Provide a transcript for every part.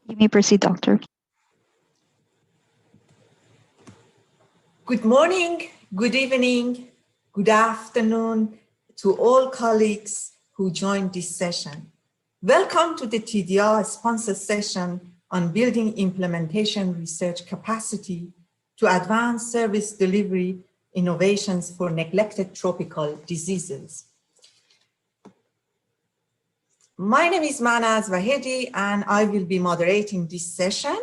You may proceed, Doctor. Good morning, good evening, good afternoon to all colleagues who joined this session. Welcome to the TDR sponsored session on building implementation research capacity to advance service delivery innovations for neglected tropical diseases. My name is Manaz Vahedi and I will be moderating this session.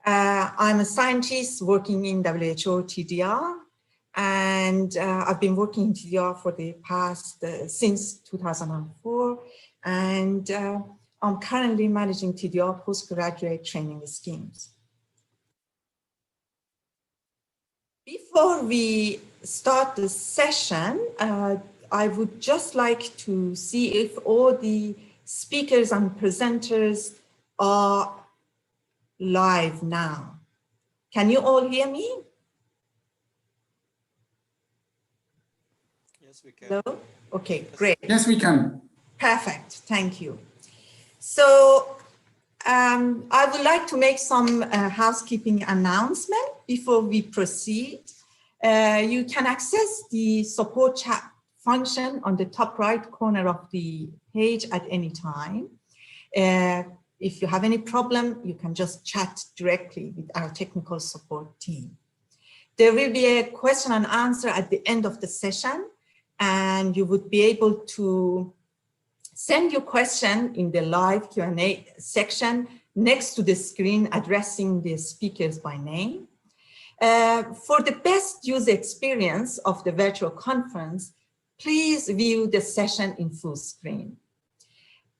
I'm a scientist working in WHO TDR, and I've been working in TDR for the past, since 2004, and I'm currently managing TDR postgraduate training schemes. Before we start the session, I would just like to see if all the speakers and presenters are live now. Can you all hear me? Yes, we can. Hello? Okay, great. Yes, we can. Perfect, thank you. So I would like to make some housekeeping announcement before we proceed. You can access the support chat function on the top right corner of the page at any time. If you have any problem, you can just chat directly with our technical support team. There will be a question and answer at the end of the session, and you would be able to send your question in the live Q&A section next to the screen addressing the speakers by name. For the best user experience of the virtual conference, please view the session in full screen.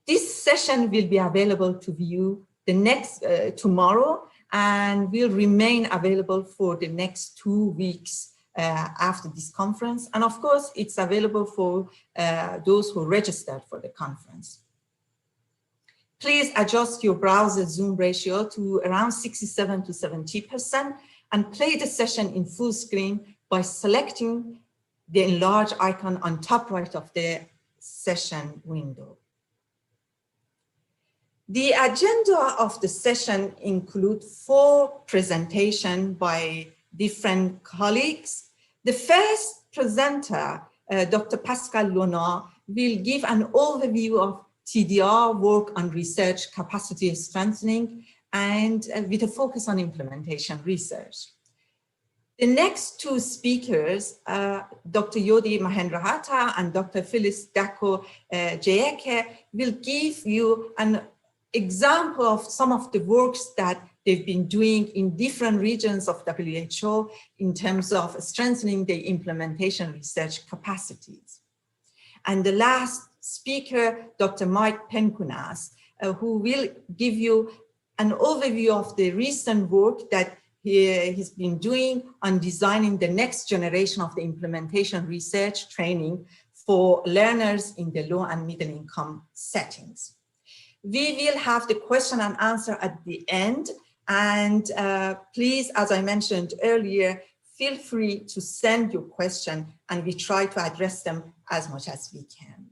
This session will be available to view the next tomorrow and will remain available for the next 2 weeks after this conference. And of course, it's available for those who registered for the conference. Please adjust your browser zoom ratio to around 67 to 70% and play the session in full screen by selecting the enlarge icon on top right of the session window. The agenda of the session includes 4 presentations by different colleagues. The first presenter, Dr. Pascal Lonard, will give an overview of TDR work on research capacity strengthening and with a focus on implementation research. The next 2 speakers, Dr. Yodi Mahendrahatta and Dr. Phyllis Dako Jayeke, will give you an example of some of the works that they've been doing in different regions of WHO in terms of strengthening the implementation research capacities. And the last speaker, Dr. Mike Penkunas, who will give you an overview of the recent work that he's been doing on designing the next generation of the implementation research training for learners in the low and middle income settings. We will have the question and answer at the end. And please, as I mentioned earlier, feel free to send your question and we try to address them as much as we can.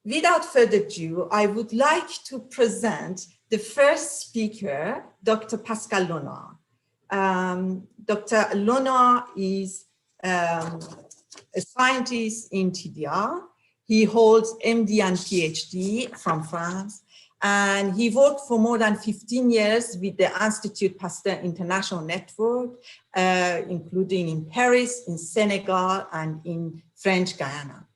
Without further ado, I would like to present the first speaker, Dr. Pascal Lonard. Dr. Lonard is a scientist in TDR. He holds MD and PhD from France, and he worked for more than 15 years with the Institut Pasteur International Network, including in Paris, in Senegal, and in French Guyana.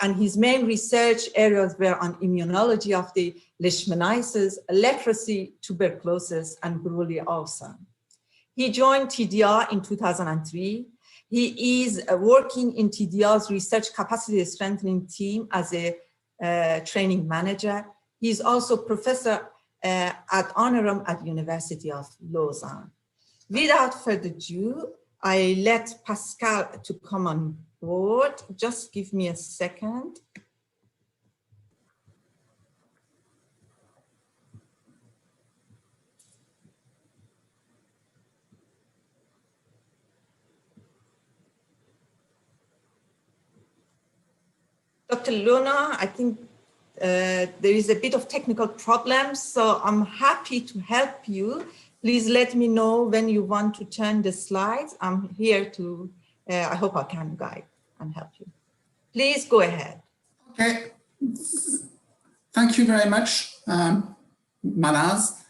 And his main research areas were on immunology of the leishmaniasis, leprosy, tuberculosis, and Buruli ulcer. He joined TDR in 2003. He is working in TDR's research capacity strengthening team as a training manager. He is also professor ad honorem at University of Lausanne. Without further ado, I let Pascal to come on board. Just give me a second. Dr. Luna, I think there is a bit of technical problem, so I'm happy to help you. Please let me know when you want to turn the slides. I'm here to, I hope I can guide and help you. Please go ahead. Okay. Thank you very much, Manaz.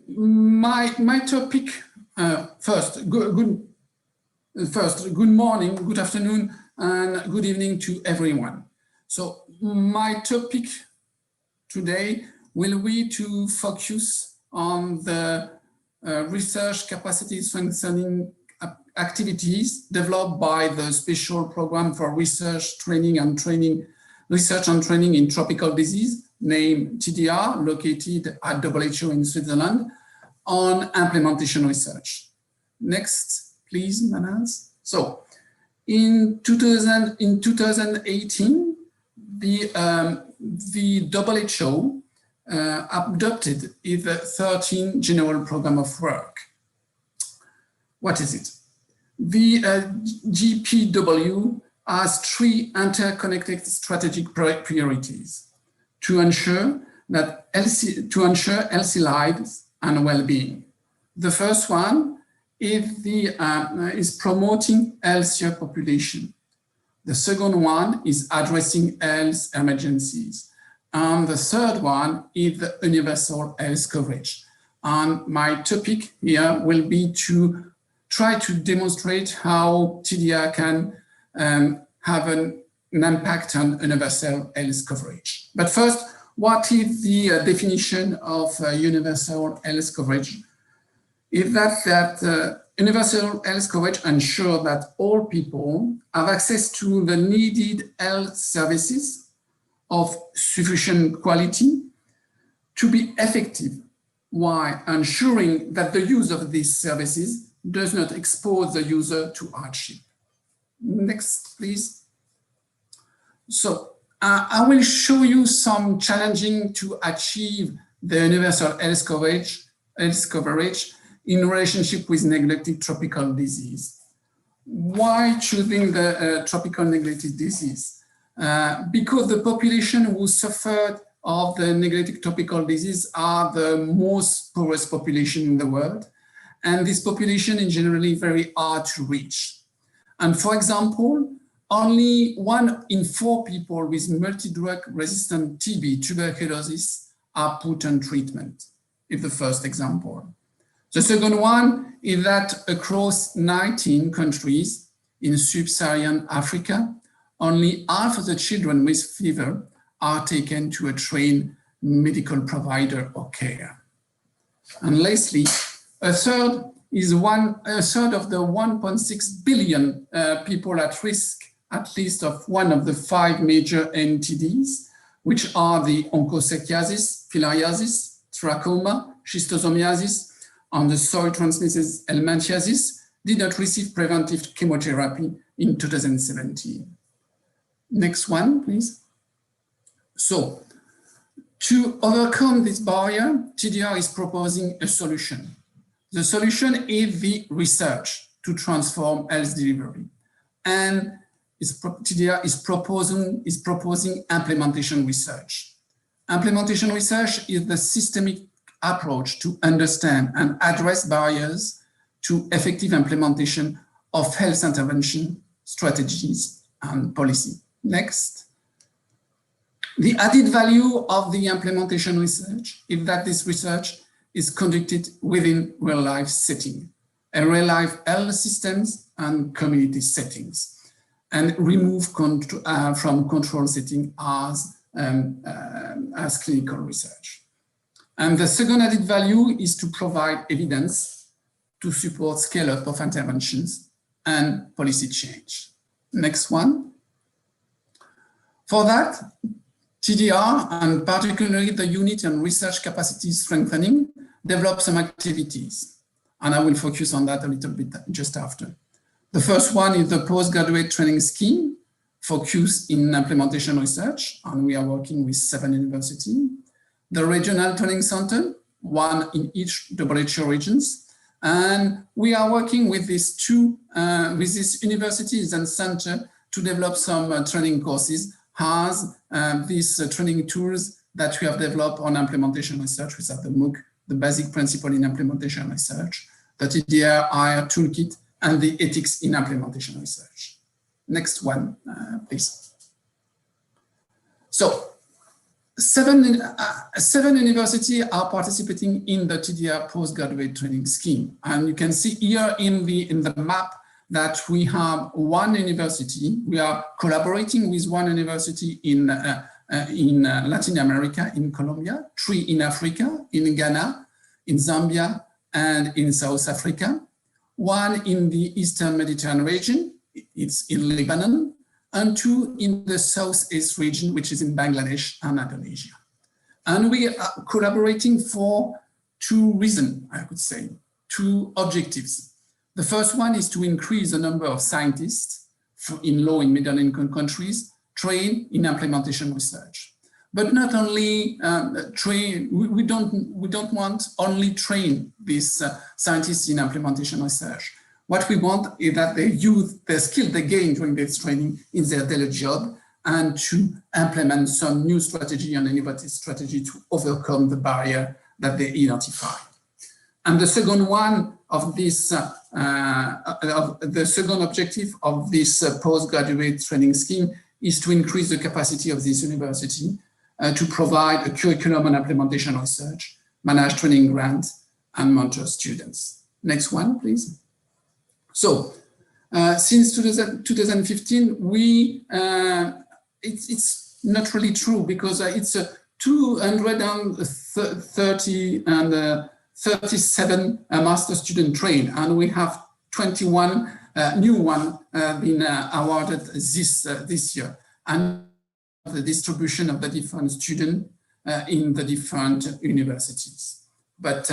My topic, first, good morning, good afternoon, and good evening to everyone. So my topic today will be to focus on the research capacity strengthening activities developed by the Special Program for Research and Training in Tropical Disease, named TDR, located at WHO in Switzerland, on implementation research. Next, please, Manaz. So, in 2018, the WHO adopted its 13th General Program of Work. What is it? The GPW has 3 interconnected strategic priorities to ensure healthy lives and well-being. The first one is promoting healthier population. The second one is addressing health emergencies. And the third one is the universal health coverage. And my topic here will be to try to demonstrate how TDR can have an impact on universal health coverage. But first, what is the definition of universal health coverage? Is that universal health coverage ensures that all people have access to the needed health services of sufficient quality to be effective, while ensuring that the use of these services does not expose the user to hardship. Next, please. So I will show you some challenging to achieve the universal health coverage in relationship with neglected tropical disease. Why choosing the tropical neglected disease? Because the population who suffered of the neglected tropical disease are the most poorest population in the world. And this population is generally very hard to reach. And for example, only 1 in 4 people with multi-drug resistant TB, tuberculosis, are put on treatment, is the first example. The second one is that across 19 countries in sub-Saharan Africa, only half of the children with fever are taken to a trained medical provider or care. And lastly, a third of the 1.6 billion people at risk, at least of one of the 5 major NTDs, which are the onchocerciasis, filariasis, trachoma, schistosomiasis, and the soil-transmitted helminthiasis, did not receive preventive chemotherapy in 2017. Next one, please. So, to overcome this barrier, TDR is proposing a solution. The solution is the research to transform health delivery. And TDR is proposing implementation research. Implementation research is the systemic approach to understand and address barriers to effective implementation of health intervention strategies and policy. Next. The added value of the implementation research is that this research is conducted within real-life setting, and real-life health systems and community settings, and remove from control setting as clinical research. And the second added value is to provide evidence to support scale-up of interventions and policy change. Next one. For that, TDR, and particularly the unit and research capacity strengthening, develop some activities. And I will focus on that a little bit just after. The first one is the postgraduate training scheme, focused in implementation research, and we are working with 7 universities. The regional training center, 1 in each WHO regions. And we are working with these universities and center to develop some training courses has these training tools that we have developed on implementation research, which are the MOOC, the basic principle in implementation research, the TDR toolkit, and the ethics in implementation research. Next one, please. So, seven universities are participating in the TDR postgraduate training scheme. And you can see here in the map that we have one university. We are collaborating with one university in Latin America, in Colombia, 3 in Africa, in Ghana, in Zambia, and in South Africa. 1 in the Eastern Mediterranean region, it's in Lebanon, and 2 in the Southeast region, which is in Bangladesh and Indonesia. And we are collaborating for 2 reasons, I would say, 2 objectives. The first one is to increase the number of scientists in low and middle income countries trained in implementation research. But not only train, we don't want only train these scientists in implementation research. What we want is that they use the skill they gain during this training in their daily job and to implement some new strategy and innovative strategy to overcome the barrier that they identify. And the second one of this, the second objective of this postgraduate training scheme is to increase the capacity of this university to provide a curriculum on implementation research, manage training grants, and mentor students. Next one, please. So, since 2015, it's not really true because it's 237 master student trained, and we have 21 new one been awarded this year, and the distribution of the different students in the different universities. But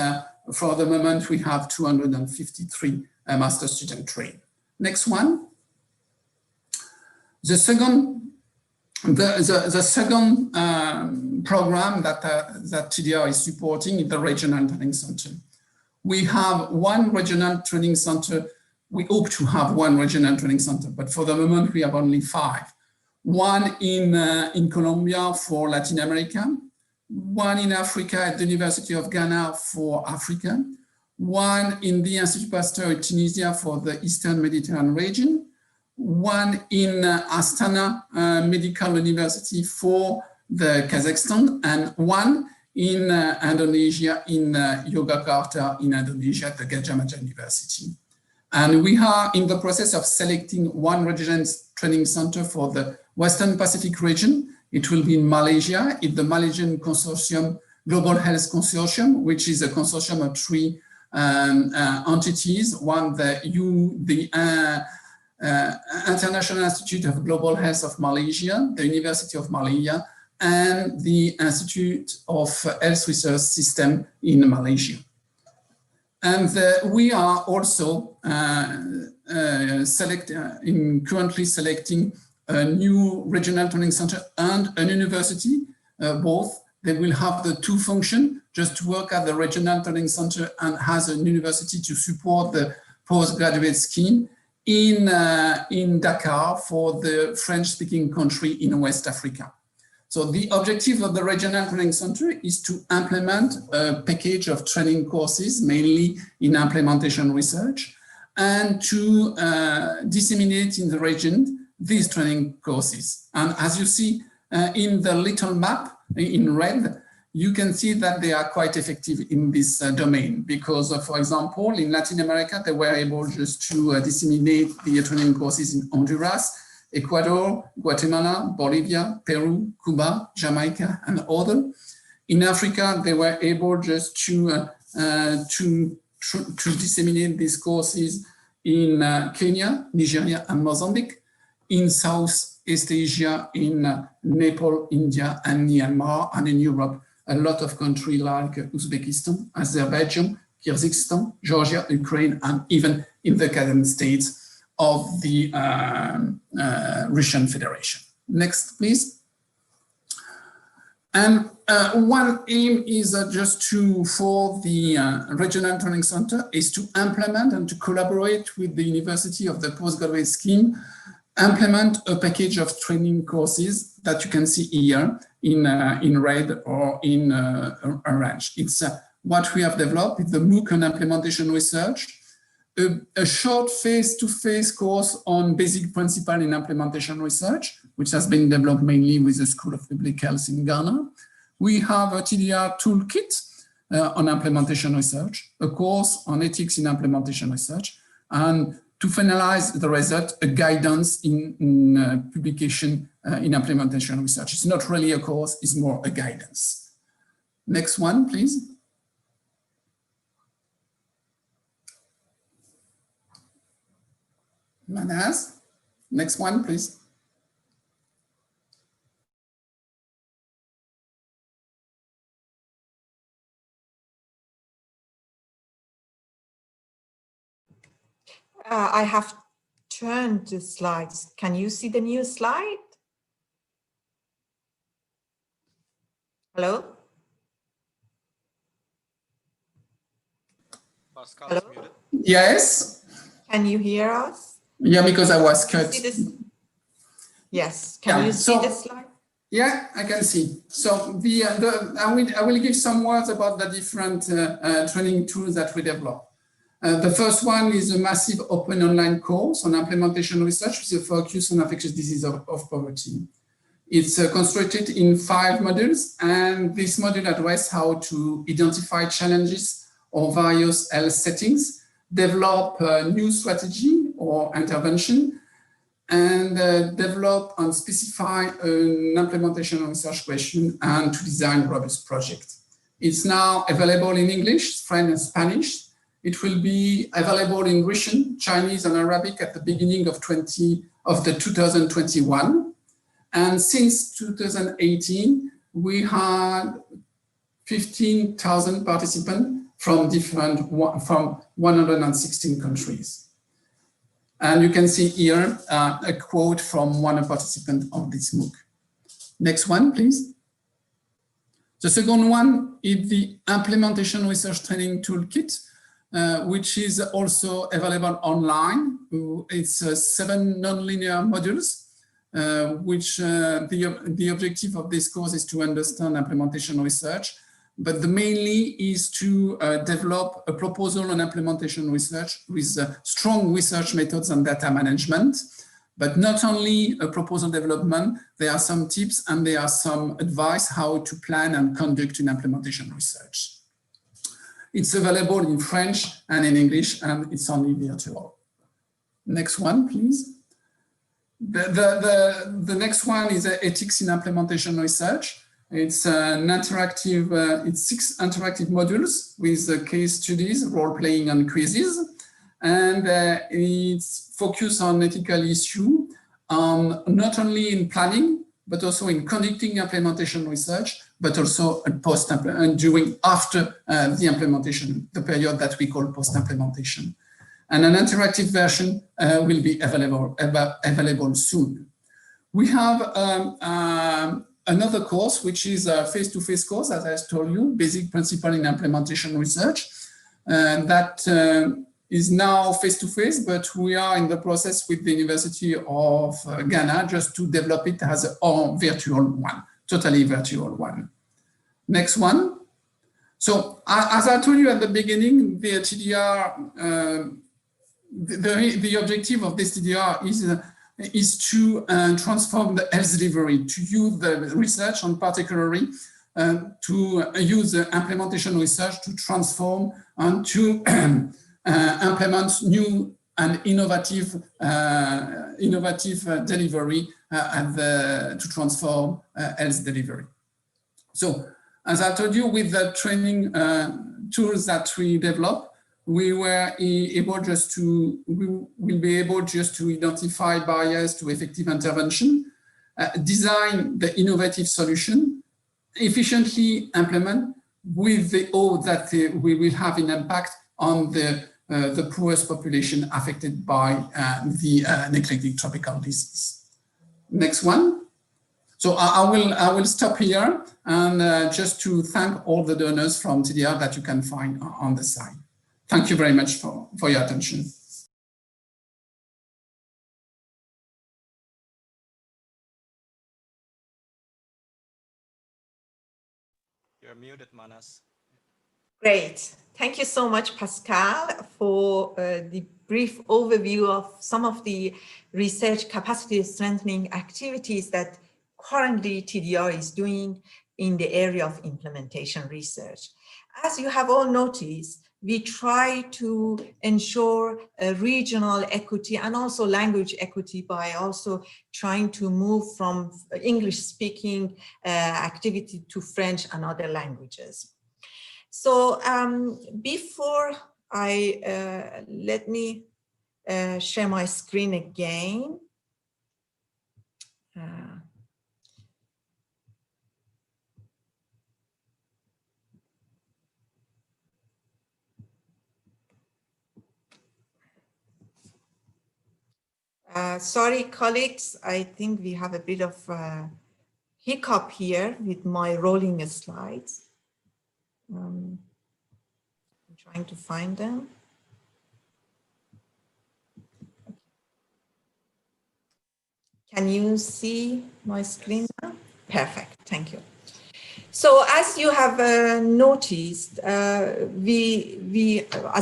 for the moment, we have 253 master student trained. Next one. The second program that TDR is supporting is the regional training center. We have 1 regional training center. We hope to have 1 regional training center, but for the moment we have only 5. 1 in Colombia for Latin America, 1 in Africa at the University of Ghana for Africa, 1 in the Institute Pasteur in Tunisia for the Eastern Mediterranean region, 1 in Astana Medical University for the Kazakhstan, and 1 in Indonesia, in Yogyakarta in Indonesia at the GADJAHN University. And we are in the process of selecting 1 regional training center for the Western Pacific region. It will be in Malaysia, in the Malaysian Consortium, Global Health Consortium, which is a consortium of 3 entities. One, the International Institute of Global Health of Malaysia, the University of Malaysia, and the Institute of Health Research System in Malaysia. And we are also currently selecting a new regional training center and an university, both. They will have the 2 functions, just to work at the regional training center and has an university to support the postgraduate scheme in Dakar for the French-speaking country in West Africa. So the objective of the regional training center is to implement a package of training courses, mainly in implementation research, and to disseminate in the region these training courses. And as you see in the little map in red, you can see that they are quite effective in this domain because, for example, in Latin America, they were able just to disseminate the training courses in Honduras, Ecuador, Guatemala, Bolivia, Peru, Cuba, Jamaica, and others. In Africa, they were able just to disseminate these courses in Kenya, Nigeria, and Mozambique. In Southeast Asia, in Nepal, India, and Myanmar, and in Europe, a lot of countries like Uzbekistan, Azerbaijan, Kyrgyzstan, Georgia, Ukraine, and even in the Kazakh states of the Russian Federation. Next, please. And one aim is just for the Regional Training Center is to implement and to collaborate with the University of the Postgraduate Scheme implement a package of training courses that you can see here in red or in orange. It's what we have developed with the MOOC on implementation research, a short face-to-face course on basic principles in implementation research, which has been developed mainly with the School of Public Health in Ghana. We have a TDR toolkit on implementation research, a course on ethics in implementation research, and to finalize the result, a guidance in publication in implementation research. It's not really a course, it's more a guidance. Next one, please. Manas, next one, please. I have turned the slides. Can you see the new slide? Hello? Pascal Hello? is muted. Yes. Can you hear us? Yeah, because I was cut. Yes. Can you see this slide? Yeah, I can see. So I will give some words about the different training tools that we develop. The first one is a massive open online course on implementation research with a focus on infectious disease of poverty. It's constructed in 5 modules, and this module addresses how to identify challenges or various health settings, develop a new strategy or intervention, and develop and specify an implementation research question and to design a robust project. It's now available in English, French, and Spanish. It will be available in Russian, Chinese, and Arabic at the beginning of 2021. And since 2018, we had 15,000 participants from 116 countries. And you can see here a quote from one participant of this MOOC. Next one, please. The second one is the Implementation Research Training Toolkit, which is also available online. It's 7 nonlinear modules, which the objective of this course is to understand implementation research, but the mainly is to develop a proposal on implementation research with strong research methods and data management. But not only a proposal development, there are some tips and there are some advice how to plan and conduct an implementation research. It's available in French and in English, and it's only virtual. Next one, please. The next one is ethics in implementation research. It's an interactive, it's 6 interactive modules with case studies, role-playing and quizzes. And it's focused on ethical issue, not only in planning, but also in conducting implementation research, but also during after the implementation, the period that we call post-implementation. And an interactive version will be available soon. We have another course, which is a face-to-face course, as I told you, basic principle in implementation research, that is now face-to-face, but we are in the process with the University of Ghana just to develop it as a virtual one, totally virtual one. Next one. So as I told you at the beginning, the TDR, the objective of this TDR is to transform the health delivery, to use the research and particularly to use the implementation research to transform and to implement new and innovative delivery to transform health delivery. So, as I told you, with the training tools that we developed, we were able just to, we will be able just to identify barriers to effective intervention, design the innovative solution, efficiently implement with the hope that we will have an impact on the poorest population affected by the neglected tropical disease. Next one. So I will stop here and just to thank all the donors from TDR that you can find on the site. Thank you very much for your attention. You're muted, Manas. Great. Thank you so much, Pascal, for the brief overview of some of the research capacity strengthening activities that currently TDR is doing in the area of implementation research. As you have all noticed, we try to ensure regional equity and also language equity by also trying to move from English-speaking activity to French and other languages. So before I, let me share my screen again. Sorry, colleagues, I think we have a bit of hiccup here with my rolling slides. I'm trying to find them. Can you see my screen now? Perfect, thank you. So as you have noticed, as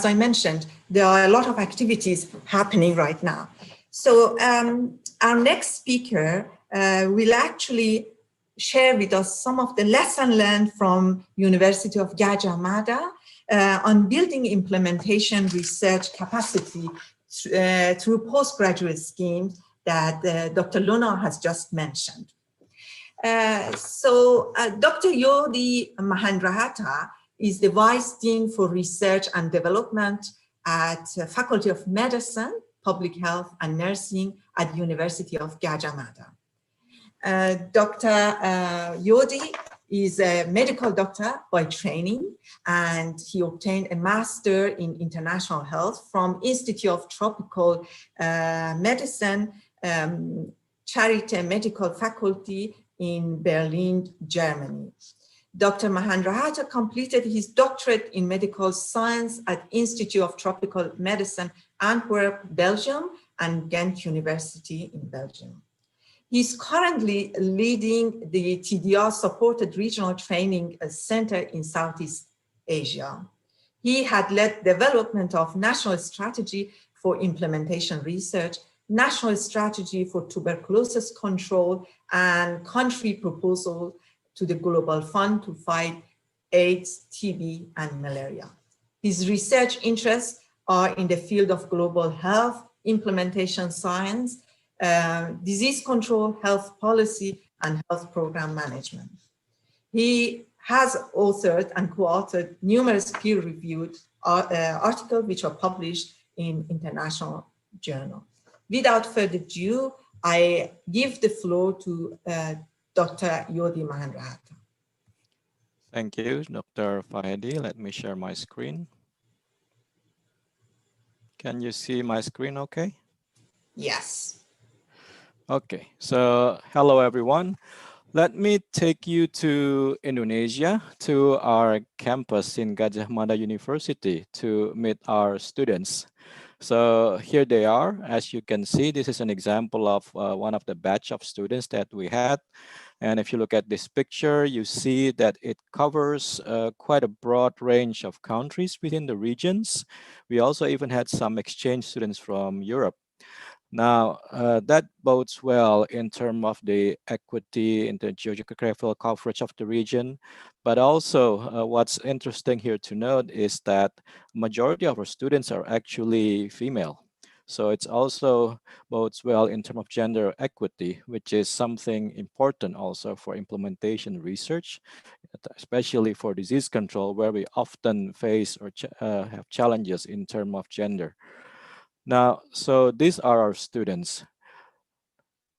I mentioned, there are a lot of activities happening right now. So our next speaker will actually share with us some of the lessons learned from University of GADJAHN on building implementation research capacity through postgraduate schemes that Dr. Luna has just mentioned. Dr. Yodi Mahendrahatta is the Vice Dean for Research and Development at Faculty of Medicine, Public Health and Nursing at University of GADJAHN. Dr. Yodi is a medical doctor by training, and he obtained a master in international health from Institute of Tropical Medicine, Charité Medical Faculty in Berlin, Germany. Dr. Mahendrahatta completed his doctorate in medical science at Institute of Tropical Medicine, Antwerp, Belgium, and Ghent University in Belgium. He's currently leading the TDR supported regional training center in Southeast Asia. He had led development of national strategy for implementation research, national strategy for tuberculosis control, and country proposal to the Global Fund to fight AIDS, TB, and malaria. His research interests are in the field of global health, implementation science, disease control, health policy, and health program management. He has authored and co-authored numerous peer-reviewed articles which are published in international journals. Without further ado, I give the floor to Dr. Yodi Mahendrahatta. Thank you, Dr. Fahedi. Let me share my screen. Can you see my screen okay? Yes. Okay, so hello everyone. Let me take you to Indonesia, to our campus in Gadjah Mada University to meet our students. So here they are. As you can see, this is an example of one of the batch of students that we had. And if you look at this picture, you see that it covers quite a broad range of countries within the regions. We also even had some exchange students from Europe. Now, that bodes well in terms of the equity in the geographical coverage of the region. But also, what's interesting here to note is that majority of our students are actually female. So it's also bodes well in terms of gender equity, which is something important also for implementation research, especially for disease control, where we often face or have challenges in terms of gender. Now, so these are our students.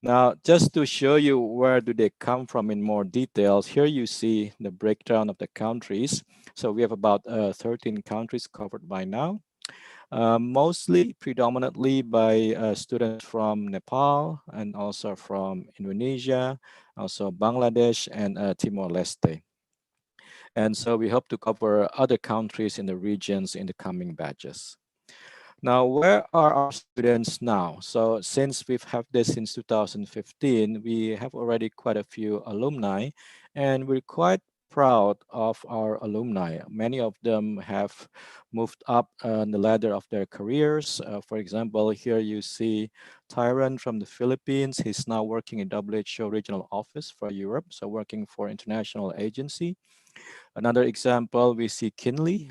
Now, just to show you where do they come from in more details, here you see the breakdown of the countries. So we have about 13 countries covered by now, mostly predominantly by students from Nepal and also from Indonesia, also Bangladesh and Timor-Leste. And so we hope to cover other countries in the regions in the coming batches. Now, where are our students now? So since we've had this since 2015, we have already quite a few alumni, and we're quite proud of our alumni. Many of them have moved up the ladder of their careers. For example, here you see Tyron from the Philippines. He's now working in WHO regional office for Europe, so working for international agency. Another example, we see Kinley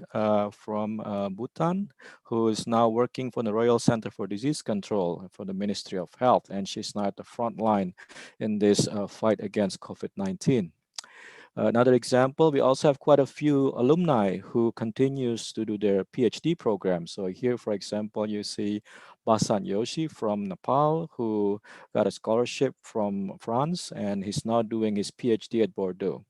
from Bhutan, who is now working for the Royal Center for Disease Control for the Ministry of Health, and she's now at the front line in this fight against COVID-19. Another example, we also have quite a few alumni who continues to do their PhD program. So here, for example, you see Basan Yoshi from Nepal, who got a scholarship from France, and he's now doing his PhD at Bordeaux.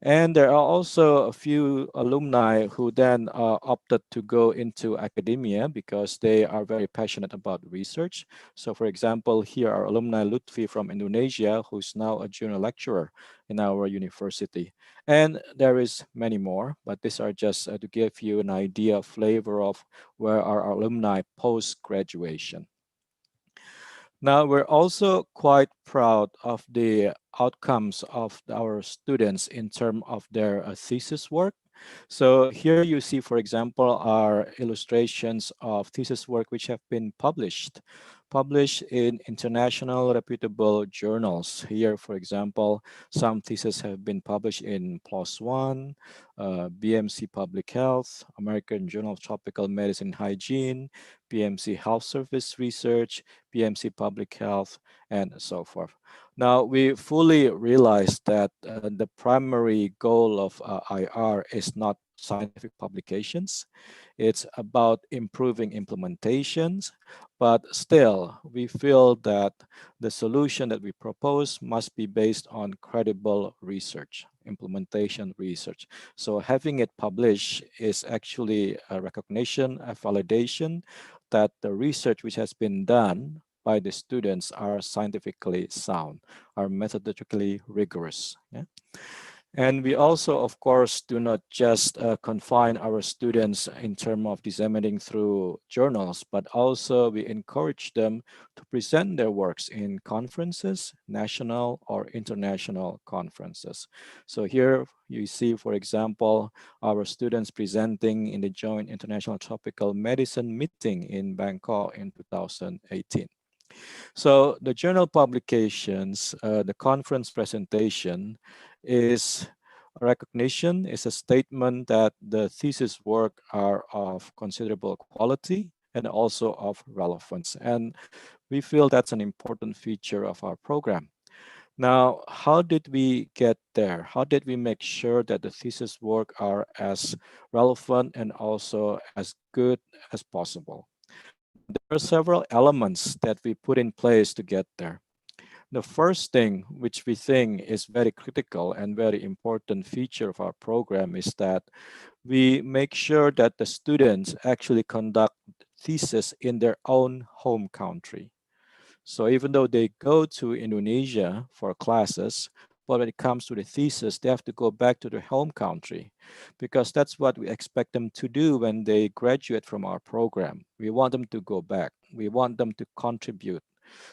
And there are also a few alumni who then opted to go into academia because they are very passionate about research. So for example, here are alumni Lutfi from Indonesia, who's now a junior lecturer in our university. And there is many more, but these are just to give you an idea, flavor of where our alumni post-graduation. Now, we're also quite proud of the outcomes of our students in terms of their thesis work. So here you see, for example, our illustrations of thesis work which have been published in international reputable journals. Here, for example, some theses have been published in PLOS ONE, BMC Public Health, American Journal of Tropical Medicine and Hygiene, BMC Health Service Research, BMC Public Health, and so forth. Now, we fully realize that the primary goal of IR is not scientific publications. It's about improving implementations, but still, we feel that the solution that we propose must be based on credible research, implementation research. So having it published is actually a recognition, a validation that the research which has been done by the students are scientifically sound, are methodologically rigorous. Yeah? And we also, of course, do not just confine our students in terms of disseminating through journals, but also we encourage them to present their works in conferences, national or international conferences. So here you see, for example, our students presenting in the Joint International Tropical Medicine meeting in Bangkok in 2018. So the journal publications, the conference presentation is a recognition, is a statement that the thesis work are of considerable quality and also of relevance. And we feel that's an important feature of our program. Now, how did we get there? How did we make sure that the thesis work are as relevant and also as good as possible? There are several elements that we put in place to get there. The first thing which we think is very critical and very important feature of our program is that we make sure that the students actually conduct thesis in their own home country. So even though they go to Indonesia for classes, but when it comes to the thesis, they have to go back to their home country because that's what we expect them to do when they graduate from our program. We want them to go back. We want them to contribute,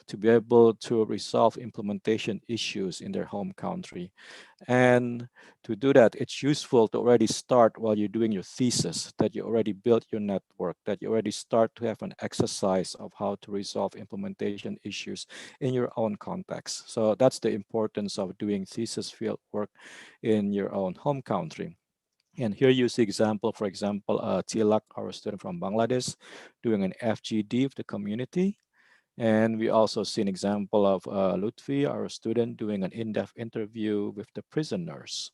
to be able to resolve implementation issues in their home country. And to do that, it's useful to already start while you're doing your thesis, that you already built your network, that you already start to have an exercise of how to resolve implementation issues in your own context. So that's the importance of doing thesis field work in your own home country. And here you see example, for example, Tilak, our student from Bangladesh, doing an FGD of the community. And we also see an example of Lutfi, our student, doing an in-depth interview with the prisoners.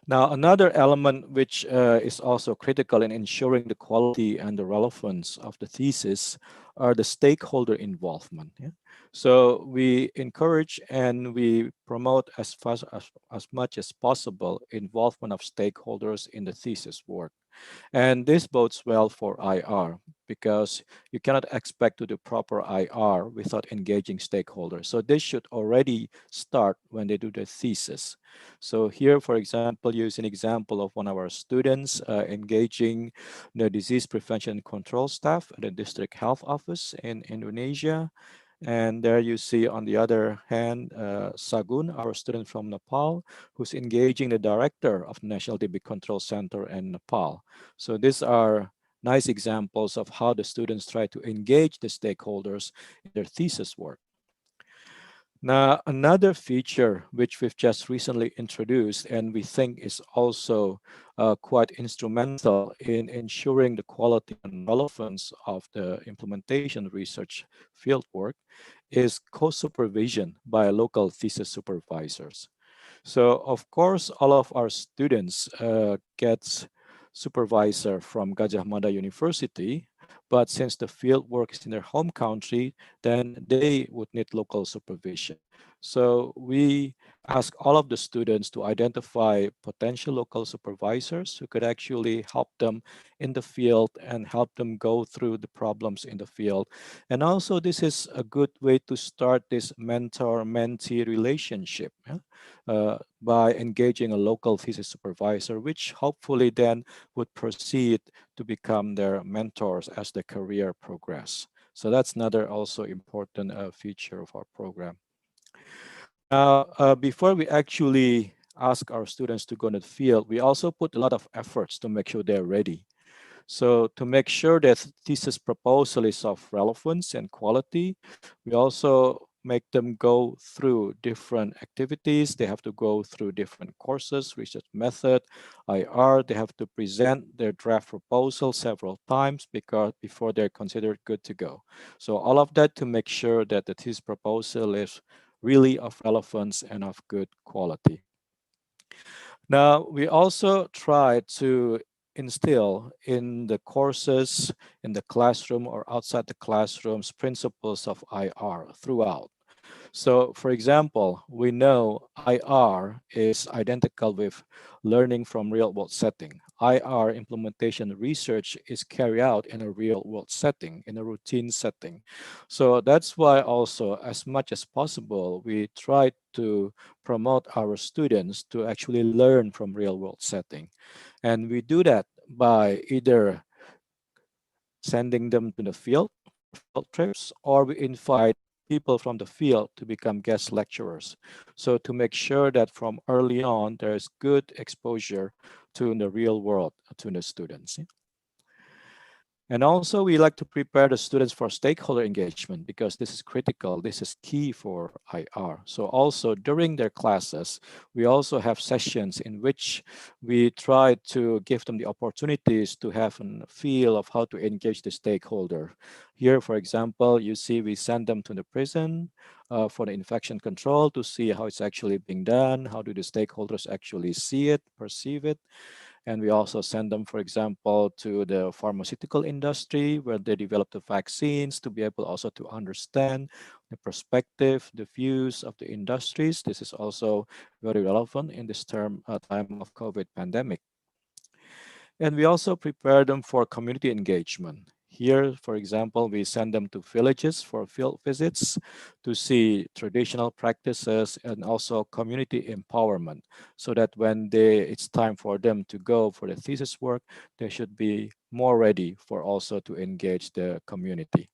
Now, another element which is also critical in ensuring the quality and the relevance of the thesis are the stakeholder involvement. Yeah? So we encourage and we promote as much as possible involvement of stakeholders in the thesis work. And this bodes well for IR because you cannot expect to do proper IR without engaging stakeholders. So they should already start when they do their thesis. So here, for example, use an example of one of our students engaging the disease prevention and control staff at the district health office in Indonesia. And there you see on the other hand, Sagun, our student from Nepal, who's engaging the director of the National TB Control Center in Nepal. So these are nice examples of how the students try to engage the stakeholders in their thesis work. Now, another feature which we've just recently introduced and we think is also quite instrumental in ensuring the quality and relevance of the implementation research fieldwork is co-supervision by local thesis supervisors. So of course, all of our students get supervisor from Gajah Mada University, but since the field work is in their home country, then they would need local supervision. So we ask all of the students to identify potential local supervisors who could actually help them in the field and help them go through the problems in the field. And also this is a good way to start this mentor-mentee relationship. By engaging a local thesis supervisor, which hopefully then would proceed to become their mentors as their career progress. So that's another also important feature of our program. Now, before we actually ask our students to go in the field, we also put a lot of efforts to make sure they're ready. So to make sure that thesis proposal is of relevance and quality, we also make them go through different activities. They have to go through different courses, research method, IR. They have to present their draft proposal several times before they're considered good to go. So all of that to make sure that the thesis proposal is really of relevance and of good quality. Now, we also try to instill in the courses, in the classroom or outside the classrooms, principles of IR throughout. So for example, we know IR is identical with learning from real world setting. IR implementation research is carried out in a real world setting, in a routine setting. So that's why also as much as possible, we try to promote our students to actually learn from real world setting. And we do that by either sending them to the field trips, or we invite people from the field to become guest lecturers. So to make sure that from early on, there's good exposure to the real world to the students. And also we like to prepare the students for stakeholder engagement because this is critical. This is key for IR. So also during their classes, we also have sessions in which we try to give them the opportunities to have a feel of how to engage the stakeholder. Here, for example, you see we send them to the prison for the infection control to see how it's actually being done. How do the stakeholders actually see it, perceive it? And we also send them, for example, to the pharmaceutical industry where they develop the vaccines to be able also to understand the perspective, the views of the industries. This is also very relevant in this time of COVID pandemic. And we also prepare them for community engagement. Here, for example, we send them to villages for field visits to see traditional practices and also community empowerment so that when it's time for them to go for the thesis work, they should be more ready for also to engage the community.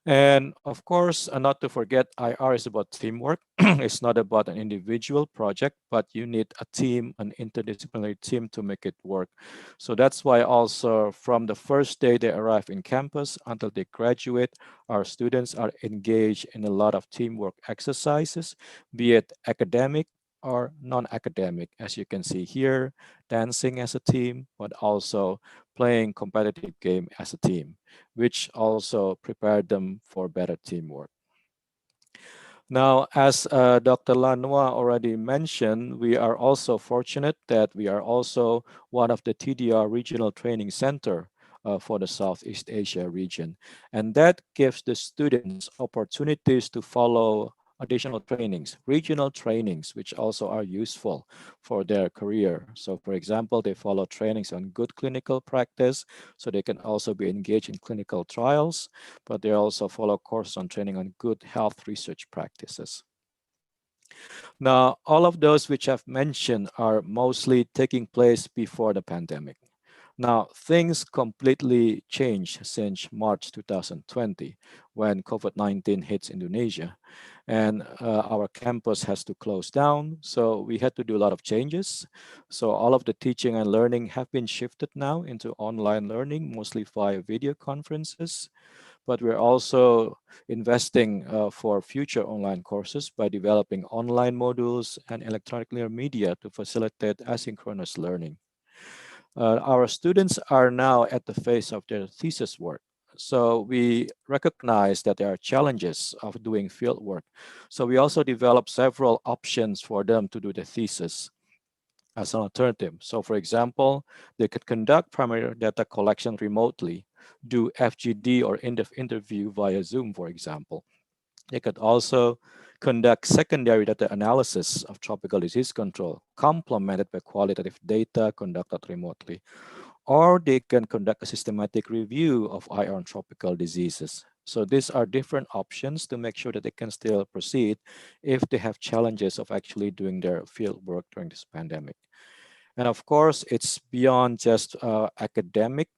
And of course, not to forget, IR is about teamwork. It's not about an individual project, but you need a team, an interdisciplinary team to make it work. So that's why also from the first day they arrive in campus until they graduate, our students are engaged in a lot of teamwork exercises, be it academic or non-academic, as you can see here, dancing as a team, but also playing competitive game as a team, which also prepared them for better teamwork. Now, as Dr. Lanois already mentioned, we are also fortunate that we are also one of the TDR regional training center for the Southeast Asia region. And that gives the students opportunities to follow additional trainings, regional trainings, which also are useful for their career. So for example, they follow trainings on good clinical practice, so they can also be engaged in clinical trials, but they also follow courses on training on good health research practices. Now, all of those which I've mentioned are mostly taking place before the pandemic. Now, things completely changed since March 2020 when COVID-19 hits Indonesia and our campus has to close down. So we had to do a lot of changes. So all of the teaching and learning have been shifted now into online learning, mostly via video conferences. But we're also investing for future online courses by developing online modules and electronic media to facilitate asynchronous learning. Our students are now at the phase of their thesis work. So we recognize that there are challenges of doing field work. So we also developed several options for them to do the thesis as an alternative. So for example, they could conduct primary data collection remotely, do FGD or in-depth interview via Zoom, for example. They could also conduct secondary data analysis of tropical disease control, complemented by qualitative data conducted remotely. Or they can conduct a systematic review of IR on tropical diseases. So these are different options to make sure that they can still proceed if they have challenges of actually doing their field work during this pandemic. And of course, it's beyond just academic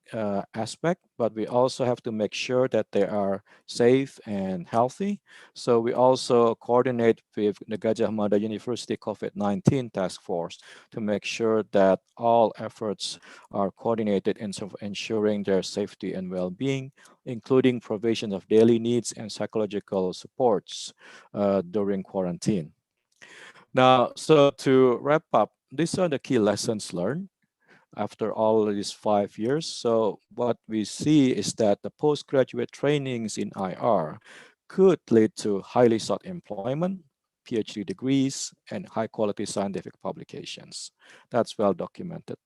aspect, but we also have to make sure that they are safe and healthy. So we also coordinate with the Gajah Mada University COVID-19 task force to make sure that all efforts are coordinated in terms of ensuring their safety and well-being, including provision of daily needs and psychological supports during quarantine. Now, so to wrap up, these are the key lessons learned after all of these 5 years. So what we see is that the postgraduate trainings in IR could lead to highly sought employment, PhD degrees, and high quality scientific publications. That's well documented.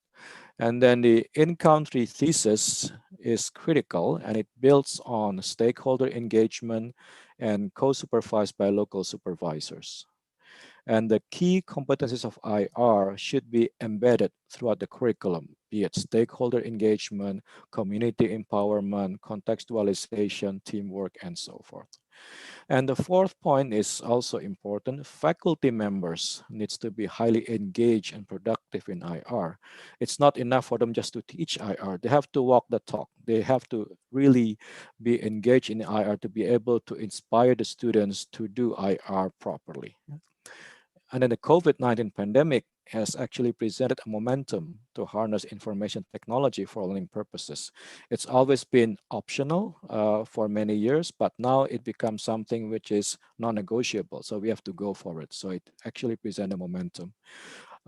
And then the in-country thesis is critical, and it builds on stakeholder engagement and co-supervised by local supervisors. And the key competencies of IR should be embedded throughout the curriculum, be it stakeholder engagement, community empowerment, contextualization, teamwork, and so forth. And the fourth point is also important. Faculty members needs to be highly engaged and productive in IR. It's not enough for them just to teach IR. They have to walk the talk. They have to really be engaged in IR to be able to inspire the students to do IR properly. And then the COVID-19 pandemic has actually presented a momentum to harness information technology for learning purposes. It's always been optional for many years, but now it becomes something which is non-negotiable. So we have to go for it. So it actually presents a momentum.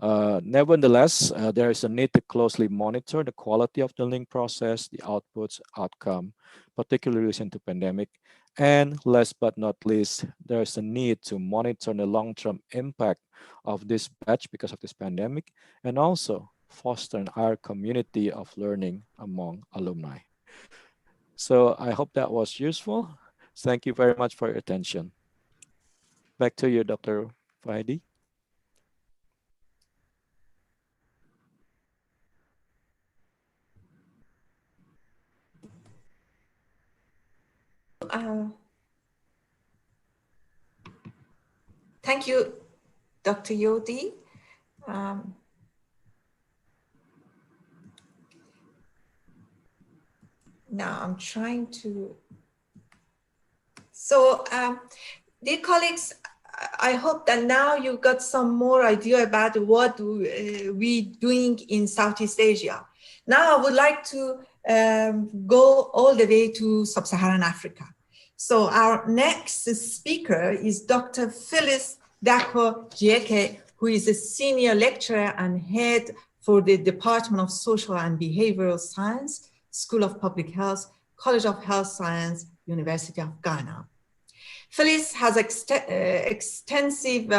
Nevertheless, there is a need to closely monitor the quality of the learning process, the outputs, outcome, particularly recent to pandemic. And last but not least, there is a need to monitor the long-term impact of this batch because of this pandemic, and also foster an IR community of learning among alumni. So I hope that was useful. Thank you very much for your attention. Back to you, Dr. Fahidi. Thank you, Dr. Yodi. Now I'm trying to. So, dear colleagues, I hope that now you got some more idea about what we doing in Southeast Asia. Now I would like to go all the way to Sub-Saharan Africa. So our next speaker is Dr. Phyllis GADJAHN, who is a senior lecturer and head for the Department of Social and Behavioral Science, School of Public Health, College of Health Science, University of Ghana. Phyllis has extensive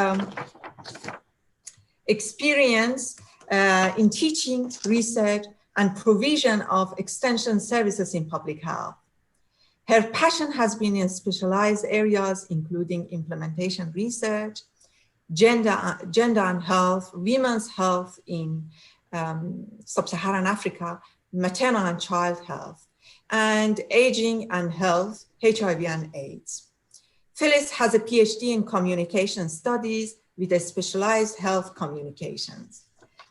experience in teaching, research, and provision of extension services in public health. Her passion has been in specialized areas, including implementation research, gender and health, women's health in Sub-Saharan Africa, maternal and child health, and aging and health, HIV and AIDS. Phyllis has a PhD in communication studies with a specialized health communications.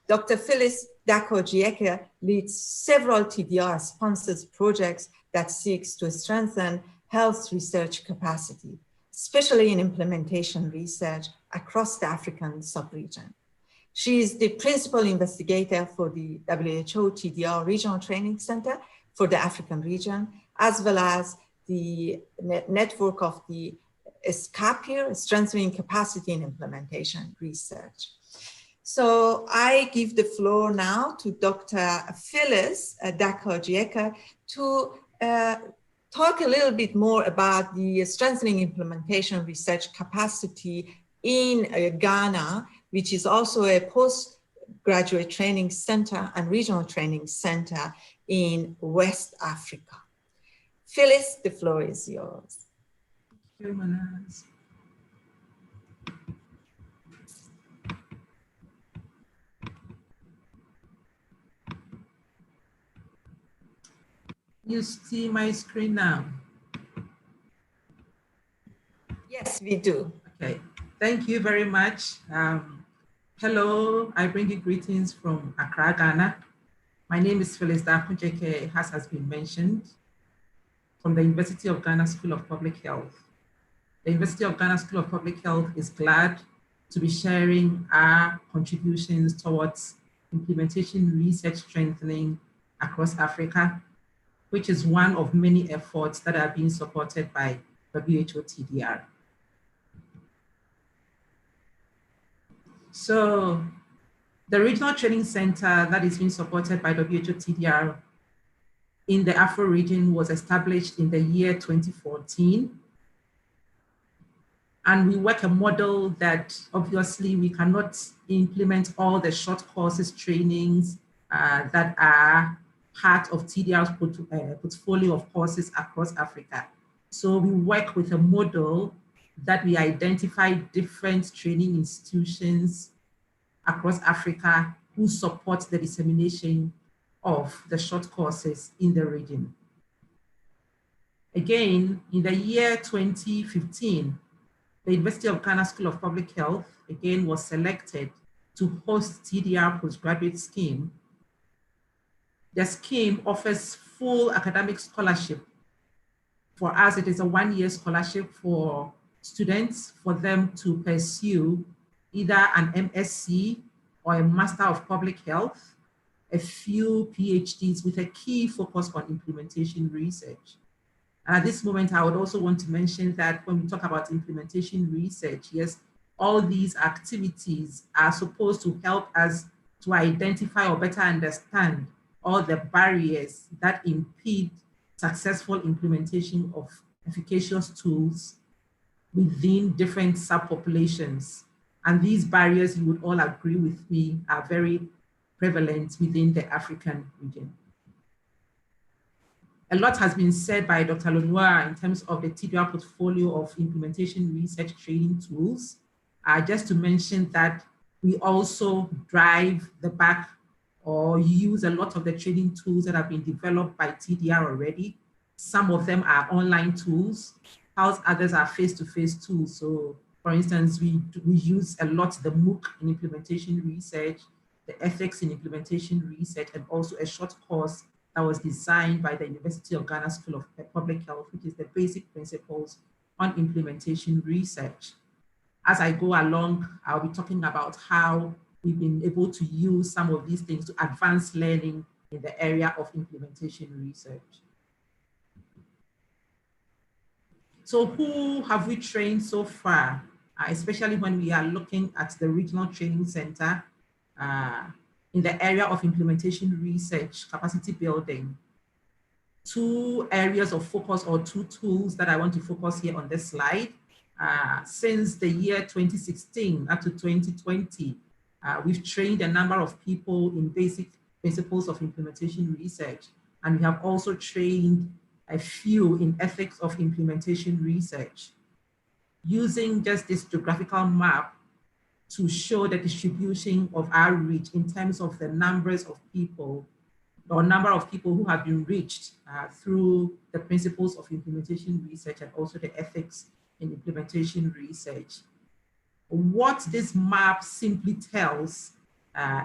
Dr. Phyllis GADJAHN leads several TDR-sponsored projects that seeks to strengthen health research capacity, especially in implementation research across the African sub-region. She is the principal investigator for the WHO TDR Regional Training Center for the African region, as well as the network of the SCAPIR, Strengthening Capacity in Implementation Research. So I give the floor now to Dr. Phyllis GADJAHN to talk a little bit more about the strengthening implementation research capacity in Ghana, which is also a postgraduate training center and regional training center in West Africa. Phyllis, the floor is yours. Thank you, Manaz. You see my screen now? Yes, we do. Okay, thank you very much. Hello, I bring you greetings from Accra, Ghana. My name is Phyllis GADJAHN, as has been mentioned, from the University of Ghana School of Public Health. The University of Ghana School of Public Health is glad to be sharing our contributions towards implementation research strengthening across Africa, which is one of many efforts that are being supported by WHO TDR. So the Regional Training Center that is being supported by WHO TDR in the Afro region was established in the year 2014. And we work a model that obviously we cannot implement all the short courses trainings that are part of TDR's portfolio of courses across Africa. So we work with a model that we identify different training institutions across Africa who support the dissemination of the short courses in the region. Again, in the year 2015, the University of Ghana School of Public Health, again, was selected to host TDR postgraduate scheme. The scheme offers full academic scholarship. For us, it is a one-year scholarship for students for them to pursue either an MSc or a Master of Public Health, a few PhDs with a key focus on implementation research. And at this moment, I would also want to mention that when we talk about implementation research, yes, all these activities are supposed to help us to identify or better understand all the barriers that impede successful implementation of efficacious tools within different subpopulations. And these barriers, you would all agree with me, are very prevalent within the African region. A lot has been said by Dr. Lonua in terms of the TDR portfolio of implementation research training tools. Just to mention that we also drive the back or use a lot of the training tools that have been developed by TDR already. Some of them are online tools, whilst others are face-to-face tools. So for instance, we use a lot the MOOC in implementation research, the ethics in implementation research, and also a short course that was designed by the University of Ghana School of Public Health, which is the basic principles on implementation research. As I go along, I'll be talking about how we've been able to use some of these things to advance learning in the area of implementation research. So who have we trained so far, especially when we are looking at the Regional Training Center in the area of implementation research, capacity building? Two areas of focus or two tools that I want to focus here on this slide. Since the year 2016 up to 2020, we've trained a number of people in basic principles of implementation research. And we have also trained a few in ethics of implementation research, using just this geographical map to show the distribution of our reach in terms of the numbers of people or number of people who have been reached through the principles of implementation research and also the ethics in implementation research. What this map simply tells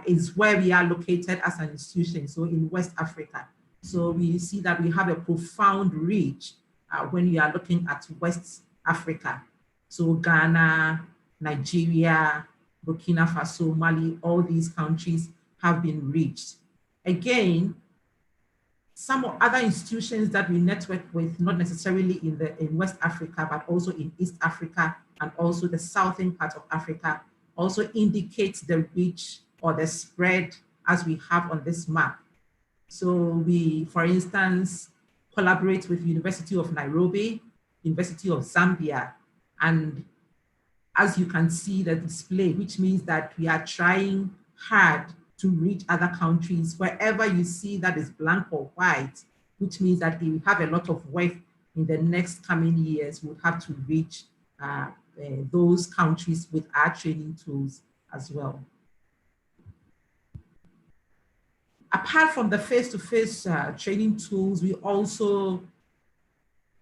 is where we are located as an institution, so in West Africa. So we see that we have a profound reach when you are looking at West Africa. So Ghana, Nigeria, Burkina Faso, Mali, all these countries have been reached. Again, some other institutions that we network with, not necessarily in West Africa, but also in East Africa and also the southern part of Africa, also indicates the reach or the spread as we have on this map. So we, for instance, collaborate with University of Nairobi, University of Zambia, and as you can see the display, which means that we are trying hard to reach other countries. Wherever you see that is blank or white, which means that we have a lot of work in the next coming years. We'll have to reach those countries with our training tools as well. Apart from the face-to-face training tools, we also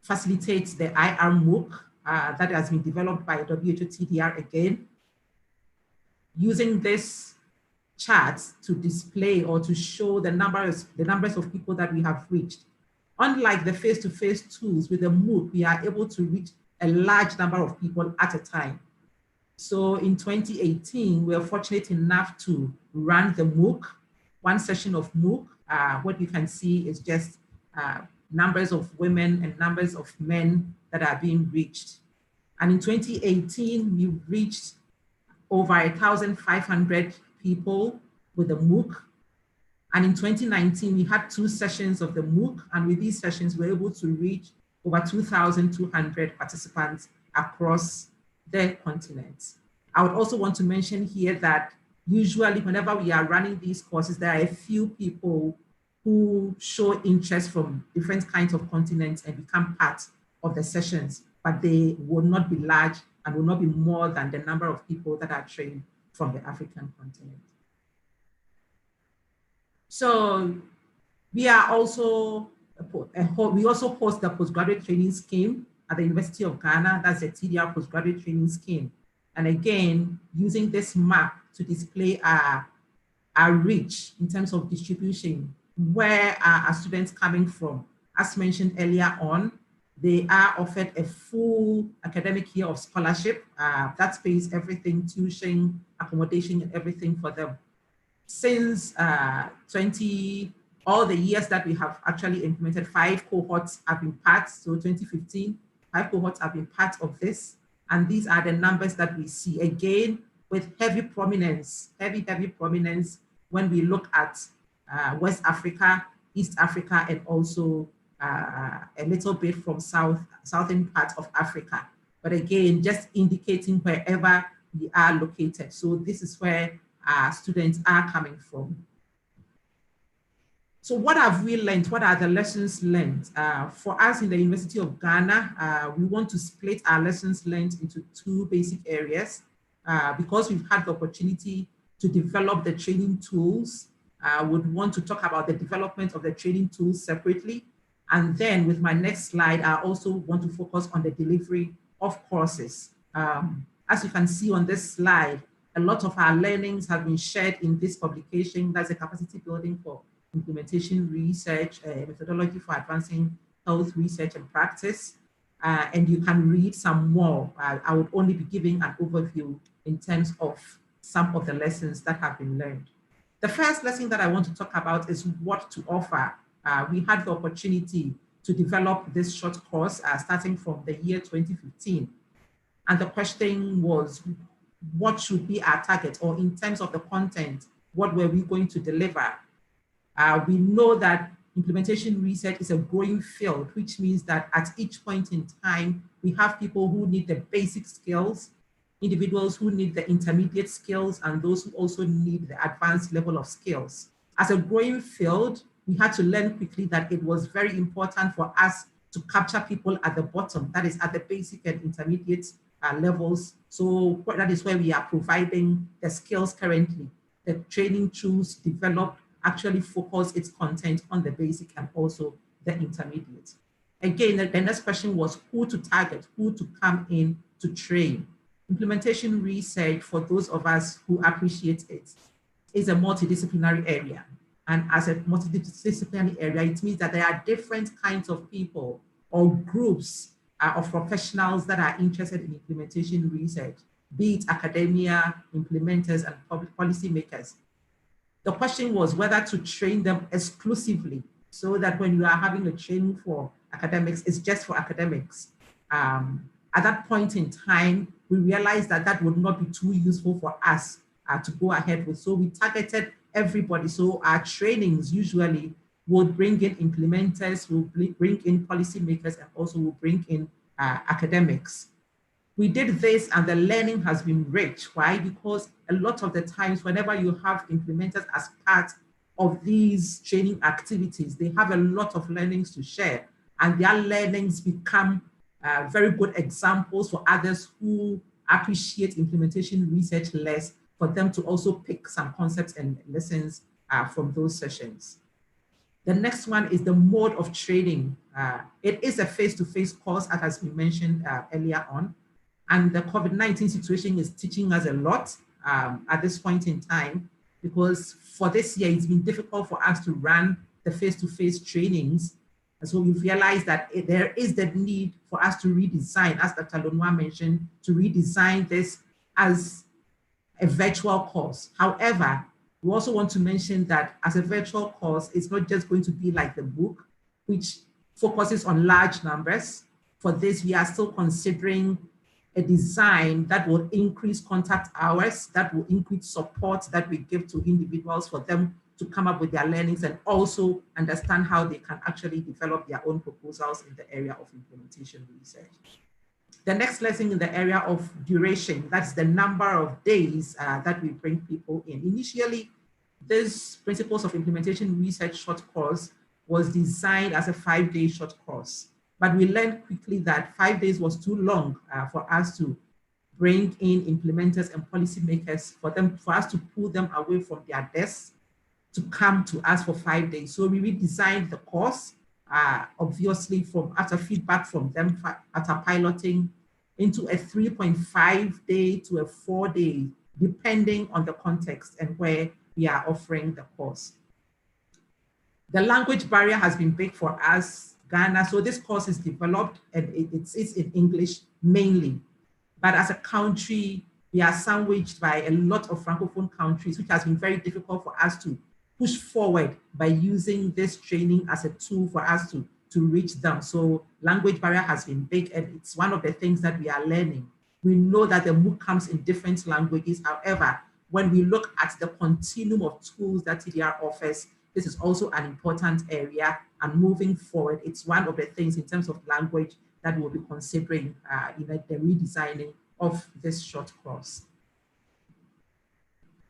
facilitate the IR MOOC that has been developed by WHO TDR again. Using this chart to display or to show the numbers of people that we have reached. Unlike the face-to-face tools, with the MOOC, we are able to reach a large number of people at a time. So in 2018, we were fortunate enough to run the MOOC, one session of MOOC. What you can see is just numbers of women and numbers of men that are being reached. And in 2018, we reached over 1,500 people with the MOOC. And in 2019, we had 2 sessions of the MOOC, and with these sessions, we were able to reach over 2,200 participants across the continent. I would also want to mention here that usually whenever we are running these courses, there are a few people who show interest from different kinds of continents and become part of the sessions, but they will not be large and will not be more than the number of people that are trained from the African continent. So we are also, we also host the postgraduate training scheme at the University of Ghana. That's the TDR postgraduate training scheme. And again, using this map to display our reach in terms of distribution, where are our students coming from? As mentioned earlier on, they are offered a full academic year of scholarship that pays everything, tuition, accommodation, and everything for them. Since all the years that we have actually implemented, 5 cohorts have been part. So 2015, 5 cohorts have been part of this. And these are the numbers that we see, again, with heavy prominence when we look at West Africa, East Africa, and also a little bit from southern part of Africa. But again, just indicating wherever we are located. So this is where our students are coming from. So what have we learned? What are the lessons learned? For us in the University of Ghana, we want to split our lessons learned into 2 basic areas. Because we've had the opportunity to develop the training tools, would want to talk about the development of the training tools separately. And then with my next slide, I also want to focus on the delivery of courses. As you can see on this slide, a lot of our learnings have been shared in this publication. That's a capacity building for implementation research, methodology for advancing health research and practice. And you can read some more. I would only be giving an overview in terms of some of the lessons that have been learned. The first lesson that I want to talk about is what to offer. We had the opportunity to develop this short course starting from the year 2015. And the question was, what should be our target, or in terms of the content, what were we going to deliver? We know that implementation research is a growing field, which means that at each point in time, we have people who need the basic skills, individuals who need the intermediate skills, and those who also need the advanced level of skills. As a growing field, we had to learn quickly that it was very important for us to capture people at the bottom, that is at the basic and intermediate levels. So that is where we are providing the skills currently. The training tools developed actually focus its content on the basic and also the intermediate. Again, the next question was who to target, who to come in to train. Implementation research, for those of us who appreciate it, is a multidisciplinary area. And as a multidisciplinary area, it means that there are different kinds of people or groups of professionals that are interested in implementation research, be it academia, implementers, and public policy makers. The question was whether to train them exclusively so that when you are having a training for academics, it's just for academics. At that point in time, we realized that that would not be too useful for us to go ahead with. So we targeted everybody. So our trainings usually would bring in implementers, will bring in policymakers, and also will bring in academics. We did this and the learning has been rich. Why? Because a lot of the times whenever you have implementers as part of these training activities, they have a lot of learnings to share, and their learnings become very good examples for others who appreciate implementation research less, for them to also pick some concepts and lessons from those sessions. The next one is the mode of training. It is a face-to-face course, as has been mentioned earlier on. And the COVID-19 situation is teaching us a lot at this point in time, because for this year, it's been difficult for us to run the face-to-face trainings. And so we've realized that there is the need for us to redesign, as Dr. Lonwa mentioned, to redesign this as a virtual course. However, we also want to mention that as a virtual course, it's not just going to be like the book, which focuses on large numbers. For this, we are still considering a design that will increase contact hours, that will increase support that we give to individuals for them to come up with their learnings and also understand how they can actually develop their own proposals in the area of implementation research. The next lesson in the area of duration, that's the number of days that we bring people in. Initially, this Principles of Implementation Research short course was designed as a 5-day short course, but we learned quickly that 5 days was too long for us to bring in implementers and policymakers, for us to pull them away from their desks to come to us for 5 days. So we redesigned the course, obviously after feedback from them, after piloting, into a 3.5-day to a 4-day, depending on the context and where we are offering the course. The language barrier has been big for us, Ghana. So this course is developed and it's in English mainly. But as a country, we are sandwiched by a lot of Francophone countries, which has been very difficult for us to push forward by using this training as a tool for us to reach them. So language barrier has been big, and it's one of the things that we are learning. We know that the MOOC comes in different languages. However, when we look at the continuum of tools that TDR offers, this is also an important area. And moving forward, it's one of the things in terms of language that we'll be considering in the redesigning of this short course.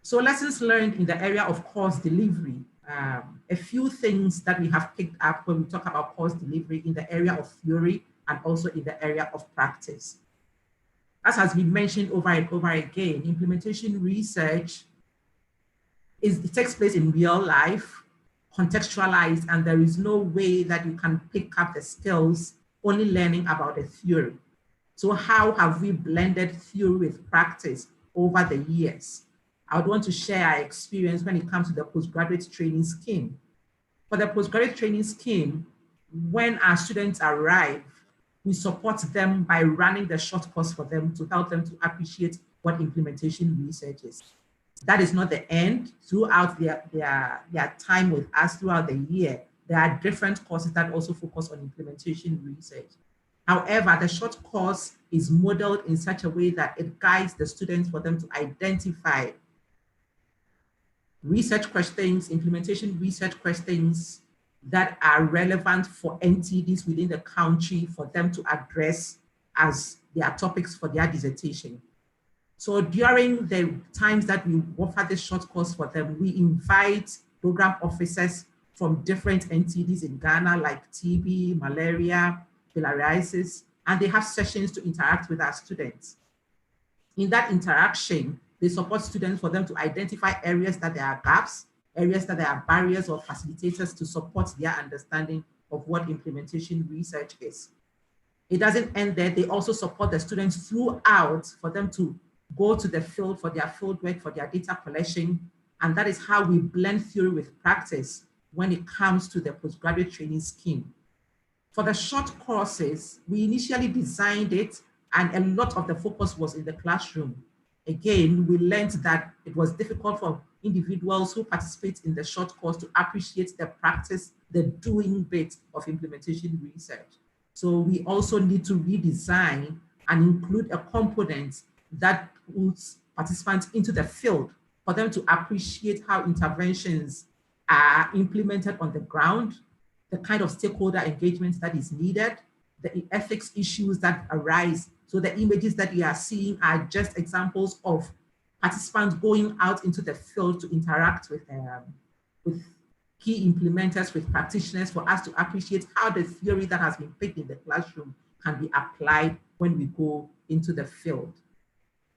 So lessons learned in the area of course delivery. A few things that we have picked up when we talk about course delivery in the area of theory and also in the area of practice. As has been mentioned over and over again, implementation research it takes place in real life, contextualized, and there is no way that you can pick up the skills only learning about the theory. So how have we blended theory with practice over the years? I would want to share our experience when it comes to the postgraduate training scheme. For the postgraduate training scheme, when our students arrive, we support them by running the short course for them to help them to appreciate what implementation research is. That is not the end. Throughout their time with us throughout the year, there are different courses that also focus on implementation research. However, the short course is modeled in such a way that it guides the students for them to identify research questions, implementation research questions that are relevant for NTDs within the country for them to address as their topics for their dissertation. So during the times that we offer this short course for them, we invite program officers from different NTDs in Ghana, like TB, malaria, filariasis, and they have sessions to interact with our students. In that interaction, they support students for them to identify areas that there are gaps, areas that there are barriers or facilitators to support their understanding of what implementation research is. It doesn't end there. They also support the students throughout for them to go to the field for their field work, for their data collection, And that is how we blend theory with practice when it comes to the postgraduate training scheme. For the short courses, we initially designed it and a lot of the focus was in the classroom. Again, we learned that it was difficult for individuals who participate in the short course to appreciate the practice, the doing bit of implementation research. So we also need to redesign and include a component that puts participants into the field for them to appreciate how interventions are implemented on the ground, the kind of stakeholder engagement that is needed, the ethics issues that arise. So the images that we are seeing are just examples of participants going out into the field to interact with key implementers, with practitioners, for us to appreciate how the theory that has been picked in the classroom can be applied when we go into the field.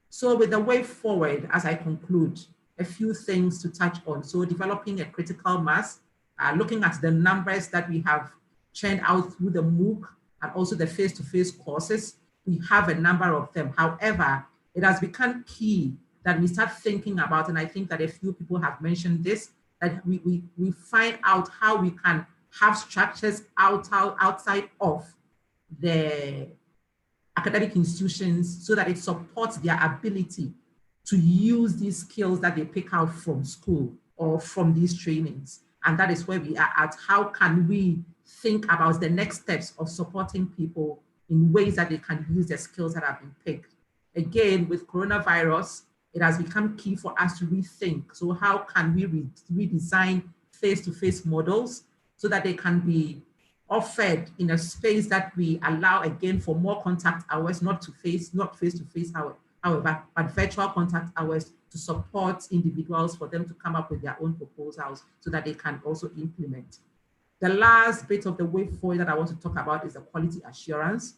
So with the way forward, as I conclude, a few things to touch on. So developing a critical mass, looking at the numbers that we have churned out through the MOOC and also the face-to-face courses. We have a number of them. However, it has become key that we start thinking about, and I think that a few people have mentioned this, that we find out how we can have structures outside of the academic institutions so that it supports their ability to use these skills that they pick out from school or from these trainings. And that is where we are at. How can we think about the next steps of supporting people in ways that they can use the skills that have been picked? Again, with coronavirus, it has become key for us to rethink. So how can we redesign face-to-face models so that they can be offered in a space that we allow, again, for more contact hours, not face-to-face, however, but virtual contact hours to support individuals for them to come up with their own proposals so that they can also implement. The last bit of the way forward that I want to talk about is the quality assurance.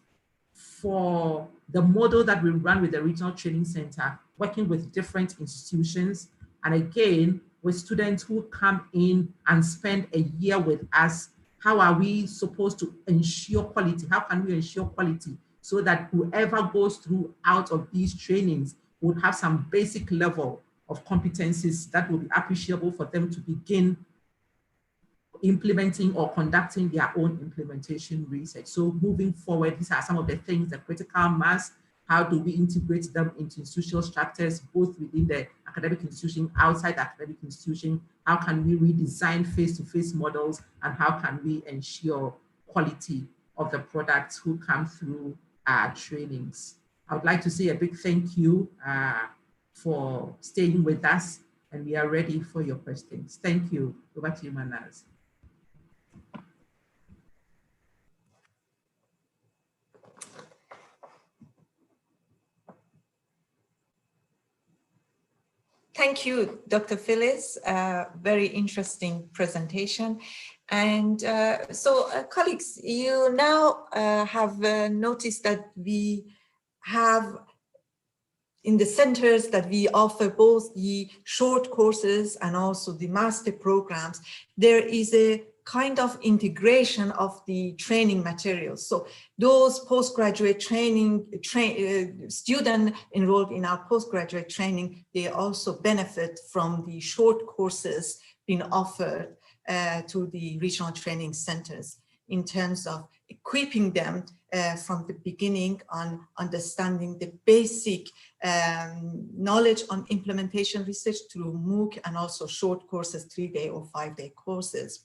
For the model that we run with the Regional Training Center, working with different institutions, and again, with students who come in and spend a year with us, how are we supposed to ensure quality? How can we ensure quality so that whoever goes through out of these trainings would have some basic level of competencies that will be appreciable for them to begin implementing or conducting their own implementation research. So moving forward, these are some of the things, the critical mass, how do we integrate them into institutional structures, both within the academic institution, outside the academic institution, how can we redesign face-to-face models, and how can we ensure quality of the products who come through our trainings. I would like to say a big thank you for staying with us, and we are ready for your questions. Thank you. Over to you, Manaz. Thank you, Dr. Phyllis. Very interesting presentation. And colleagues, you now have noticed that we have in the centers that we offer both the short courses and also the master programs, there is a kind of integration of the training materials. So those postgraduate students enrolled in our postgraduate training, they also benefit from the short courses being offered to the regional training centers in terms of equipping them from the beginning on understanding the basic knowledge on implementation research through MOOC and also short courses, 3-day or 5-day courses.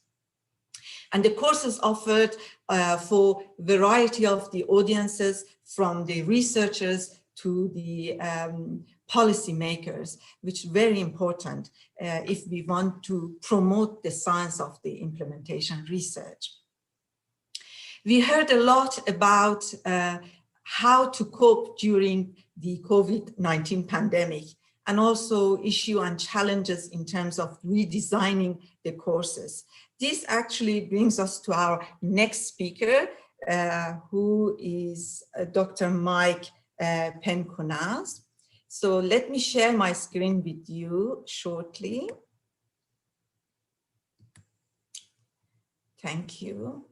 And the courses offered for variety of the audiences, from the researchers to the policymakers, which is very important if we want to promote the science of the implementation research. We heard a lot about how to cope during the COVID-19 pandemic, and also issue and challenges in terms of redesigning the courses. This actually brings us to our next speaker, who is Dr. Mike Penconaz. So let me share my screen with you shortly. Thank you.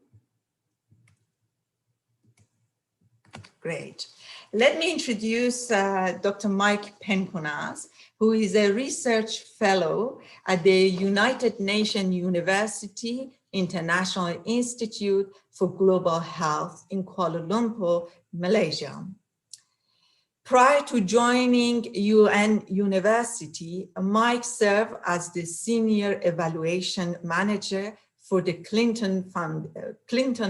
Great. Let me introduce Dr. Mike Penconas, who is a research fellow at the United Nations University International Institute for Global Health in Kuala Lumpur, Malaysia. Prior to joining UN University, Mike served as the Senior Evaluation Manager for the Clinton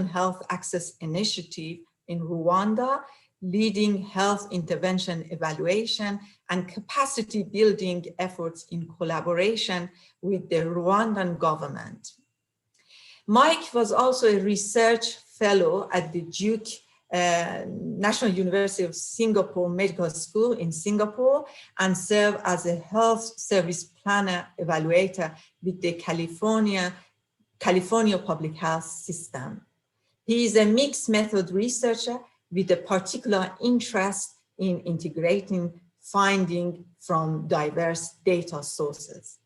Health Access Initiative in Rwanda, leading health intervention evaluation and capacity building efforts in collaboration with the Rwandan government. Mike was also a research fellow at the Duke National University of Singapore Medical School in Singapore and served as a health service planner evaluator with the California Public Health System. He is a mixed method researcher with a particular interest in integrating findings from diverse data sources.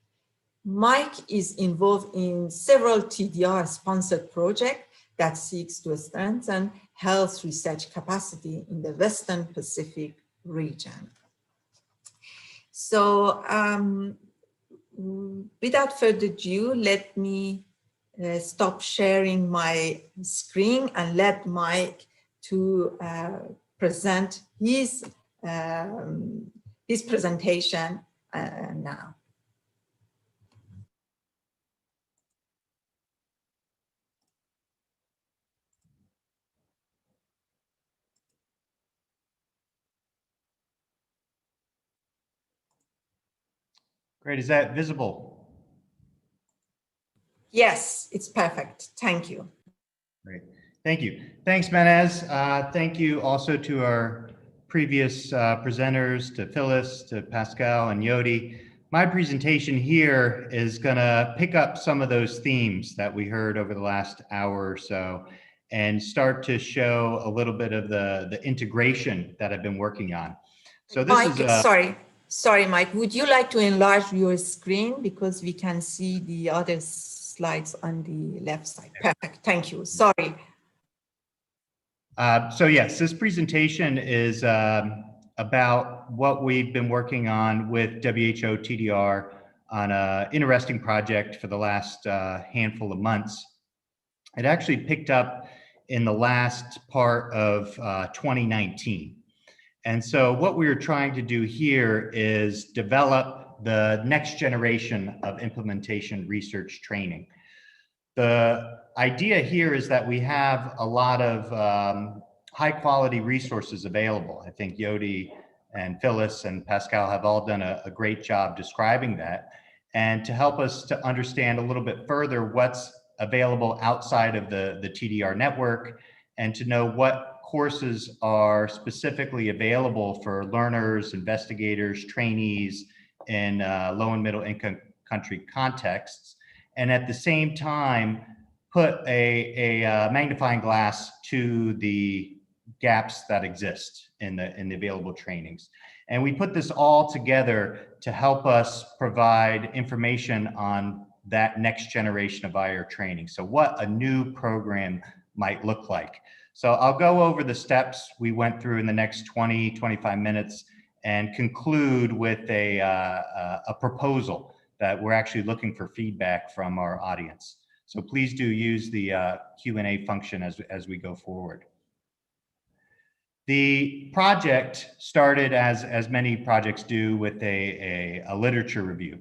Mike is involved in several TDR-sponsored projects that seeks to strengthen health research capacity in the Western Pacific region. So without further ado, let me stop sharing my screen and let Mike to present his presentation now. Great, is that visible? Yes, it's perfect. Thank you. Great, thank you. Thanks, Manaz. Thank you also to our previous presenters, to Phyllis, to Pascal and Yodi. My presentation here is gonna pick up some of those themes that we heard over the last hour or so and start to show a little bit of the integration that I've been working on. So this Mike, is sorry, Mike, would you like to enlarge your screen because we can see the other slides on the left side? Perfect, thank you, sorry. So yes, this presentation is about what we've been working on with WHO TDR on an interesting project for the last handful of months. It actually picked up in the last part of 2019. And so what we were trying to do here is develop the next generation of implementation research training. The idea here is that we have a lot of high quality resources available. I think Yodi and Phyllis and Pascal have all done a great job describing that. And to help us to understand a little bit further what's available outside of the TDR network and to know what courses are specifically available for learners, investigators, trainees in low and middle income country contexts. And at the same time, put a magnifying glass to the gaps that exist in the available trainings. And we put this all together to help us provide information on that next generation of IR training. So what a new program might look like. So I'll go over the steps we went through in the next 20, 25 minutes and conclude with a proposal that we're actually looking for feedback from our audience. So please do use the Q&A function as we go forward. The project started as many projects do with a literature review.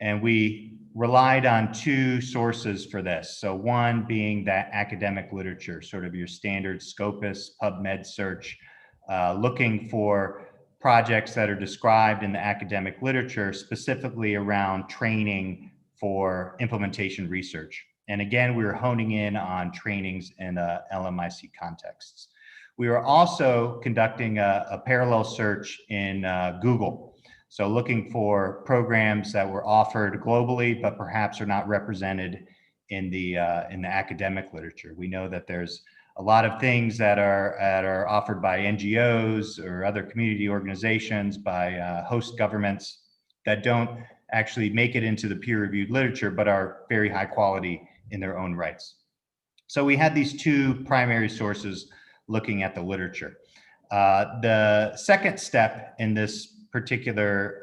And we relied on two sources for this. So one being that academic literature, sort of your standard Scopus, PubMed search, looking for projects that are described in the academic literature, specifically around training for implementation research. And again, we were honing in on trainings in LMIC contexts. We were also conducting a parallel search in Google. So looking for programs that were offered globally, but perhaps are not represented in the academic literature. We know that there's a lot of things that are offered by NGOs or other community organizations, by host governments that don't actually make it into the peer-reviewed literature, but are very high quality in their own rights. So we had these two primary sources looking at the literature. The second step in this particular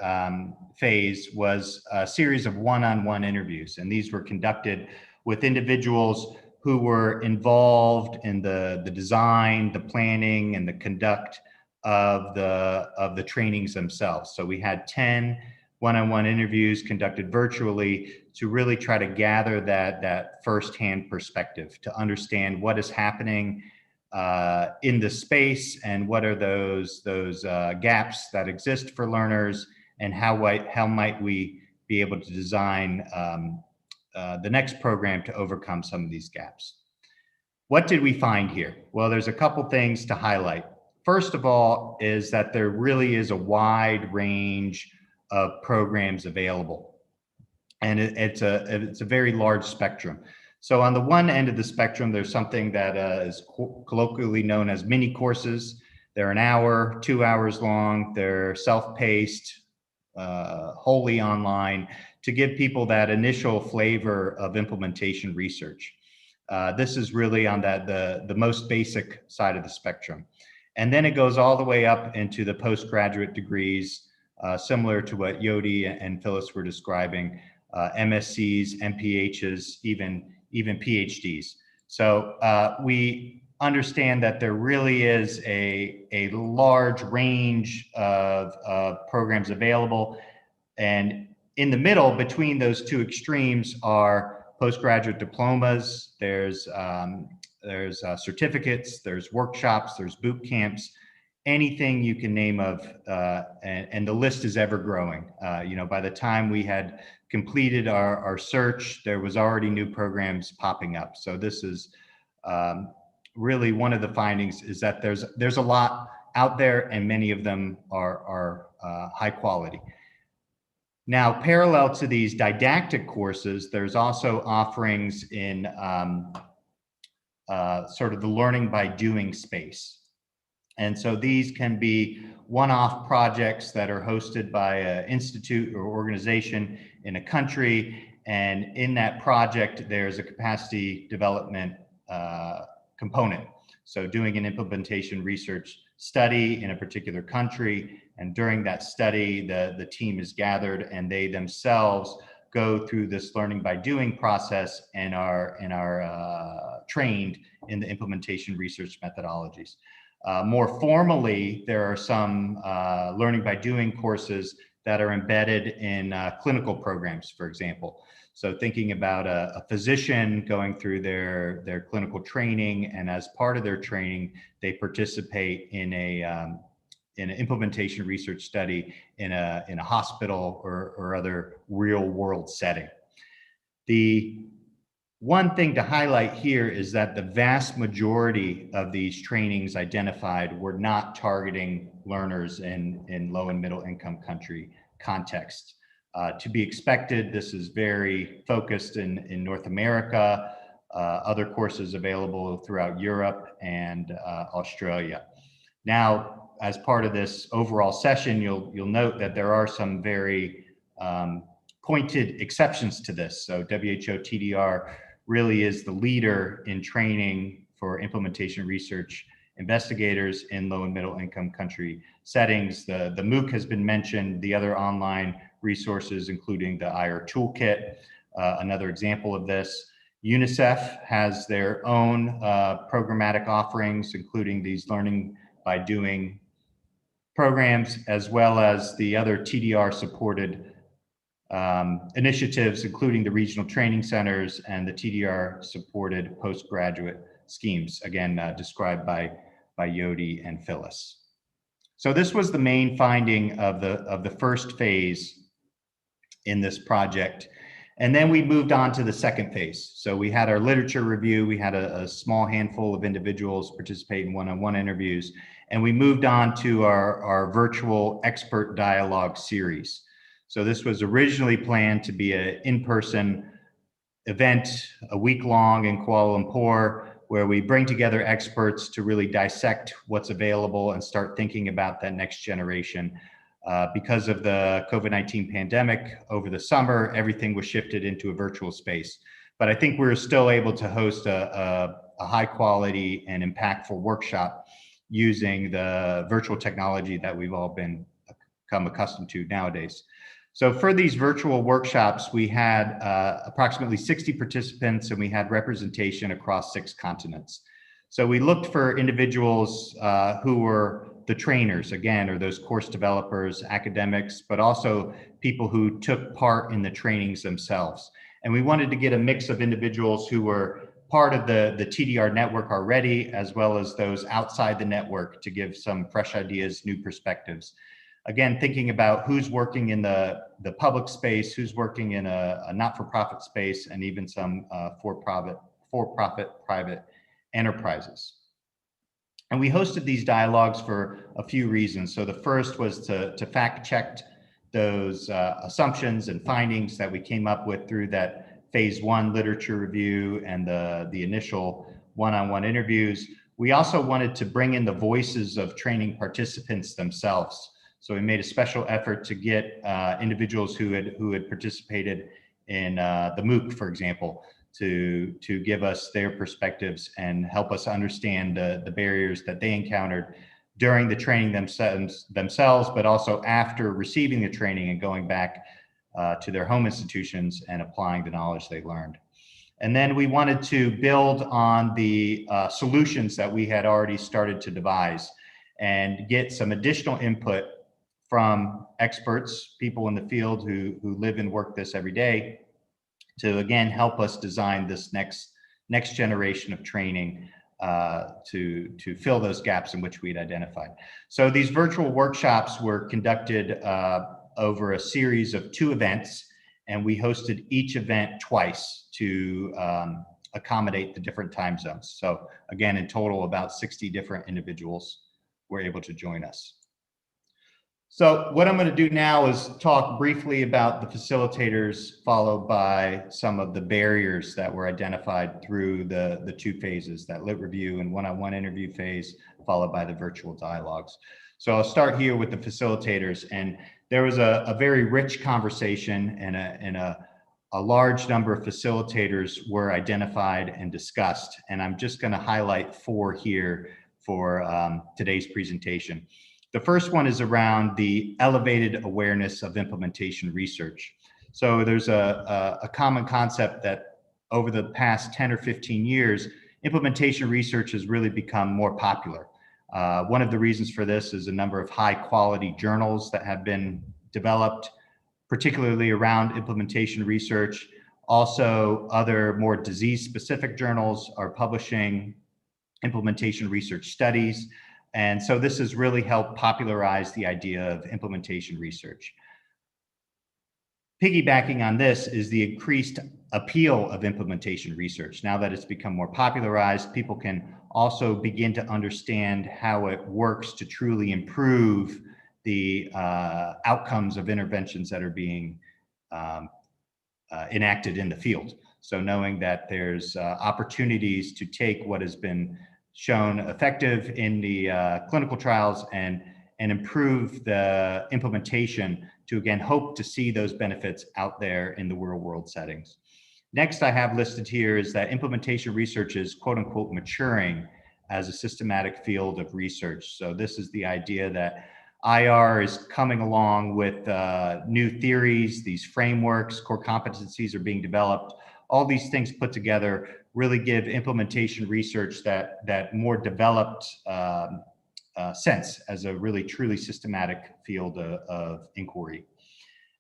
phase was a series of one-on-one interviews, and these were conducted with individuals who were involved in the design, the planning, and the conduct of the trainings themselves. So we had 10 one-on-one interviews conducted virtually to really try to gather that firsthand perspective, to understand what is happening in the space and what are those gaps that exist for learners, and how might we be able to design the next program to overcome some of these gaps. What did we find here? Well, there's a couple things to highlight. First of all is that there really is a wide range of programs available, and it's a very large spectrum. So on the one end of the spectrum, there's something that is colloquially known as mini courses. They're an hour, 2 hours long. They're self-paced, wholly online, to give people that initial flavor of implementation research. This is really on the most basic side of the spectrum. And then it goes all the way up into the postgraduate degrees, similar to what Yodi and Phyllis were describing, MSCs, MPHs, even PhDs. So we understand that there really is a large range of programs available. And in the middle between those two extremes are postgraduate diplomas, there's certificates, there's workshops, there's boot camps, anything you can name of, and the list is ever growing. You know, by the time we had completed our search, there was already new programs popping up. So this is really one of the findings, is that there's a lot out there, and many of them are high quality. Now, parallel to these didactic courses, there's also offerings in sort of the learning by doing space. And so these can be one-off projects that are hosted by an institute or organization in a country. And in that project, there's a capacity development component. So doing an implementation research study in a particular country. And during that study, the team is gathered and they themselves go through this learning by doing process and are trained in the implementation research methodologies. More formally, there are some learning by doing courses that are embedded in clinical programs, for example. So thinking about a physician going through their clinical training, and as part of their training, they participate in an implementation research study in a hospital or other real world setting. The one thing to highlight here is that the vast majority of these trainings identified were not targeting learners in low and middle income country contexts. To be expected, this is very focused in North America, other courses available throughout Europe and Australia. Now, as part of this overall session, you'll note that there are some very pointed exceptions to this. So WHO TDR really is the leader in training for implementation research investigators in low and middle income country settings. The MOOC has been mentioned, the other online resources, including the IR Toolkit, another example of this. UNICEF has their own programmatic offerings, including these learning by doing programs, as well as the other TDR supported initiatives, including the regional training centers and the TDR supported postgraduate schemes, again, described by Yodi and Phyllis. So this was the main finding of the first phase in this project. And then we moved on to the second phase. So we had our literature review. We had a small handful of individuals participate in one-on-one interviews. And we moved on to our virtual expert dialogue series. So this was originally planned to be an in-person event, a week long in Kuala Lumpur, where we bring together experts to really dissect what's available and start thinking about that next generation. Because of the COVID-19 pandemic over the summer, everything was shifted into a virtual space. But I think we're still able to host a high quality and impactful workshop using the virtual technology that we've all become accustomed to nowadays. So for these virtual workshops, we had approximately 60 participants, and we had representation across 6 continents. So we looked for individuals who were the trainers, again, or those course developers, academics, but also people who took part in the trainings themselves. And we wanted to get a mix of individuals who were part of the TDR network already, as well as those outside the network, to give some fresh ideas, new perspectives. Again, thinking about who's working in the public space, who's working in a not-for-profit space, and even some for-profit private enterprises. And we hosted these dialogues for a few reasons. So the first was to fact-check those assumptions and findings that we came up with through that phase 1 literature review and the initial one-on-one interviews. We also wanted to bring in the voices of training participants themselves. So we made a special effort to get individuals who had participated in the MOOC, for example, to give us their perspectives and help us understand the barriers that they encountered during the training themselves, but also after receiving the training and going back to their home institutions and applying the knowledge they learned. And then we wanted to build on the solutions that we had already started to devise and get some additional input from experts, people in the field who live and work this every day, to again help us design this next generation of training to fill those gaps in which we'd identified. So these virtual workshops were conducted over a series of 2 events, and we hosted each event twice to accommodate the different time zones. So again, in total, about 60 different individuals were able to join us. So what I'm going to do now is talk briefly about the facilitators, followed by some of the barriers that were identified through the 2 phases, that lit review and one-on-one interview phase, followed by the virtual dialogues. So I'll start here with the facilitators. And there was a very rich conversation, and a large number of facilitators were identified and discussed. And I'm just going to highlight 4 here for today's presentation. The first one is around the elevated awareness of implementation research. So there's a common concept that over the past 10 or 15 years, implementation research has really become more popular. One of the reasons for this is a number of high quality journals that have been developed, particularly around implementation research. Also, other more disease specific journals are publishing implementation research studies. And so this has really helped popularize the idea of implementation research. Piggybacking on this is the increased appeal of implementation research. Now that it's become more popularized, people can also begin to understand how it works to truly improve the outcomes of interventions that are being enacted in the field. So knowing that there's opportunities to take what has been shown effective in the clinical trials and improve the implementation to again hope to see those benefits out there in the real world settings. Next I have listed here is that implementation research is quote unquote maturing as a systematic field of research. So this is the idea that IR is coming along with new theories, these frameworks, core competencies are being developed. All these things put together really give implementation research that more developed sense as a really truly systematic field of inquiry.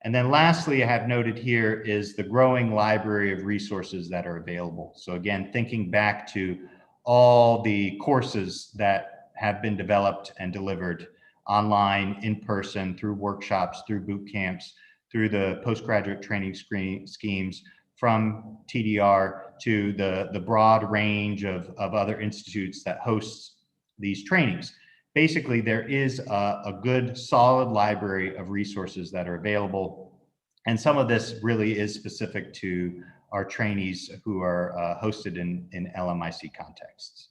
And then lastly, I have noted here is the growing library of resources that are available. So again, thinking back to all the courses that have been developed and delivered online, in person, through workshops, through boot camps, through the postgraduate training schemes, from TDR to the broad range of other institutes that host these trainings. Basically, there is a good, solid library of resources that are available. And some of this really is specific to our trainees who are hosted in LMIC contexts.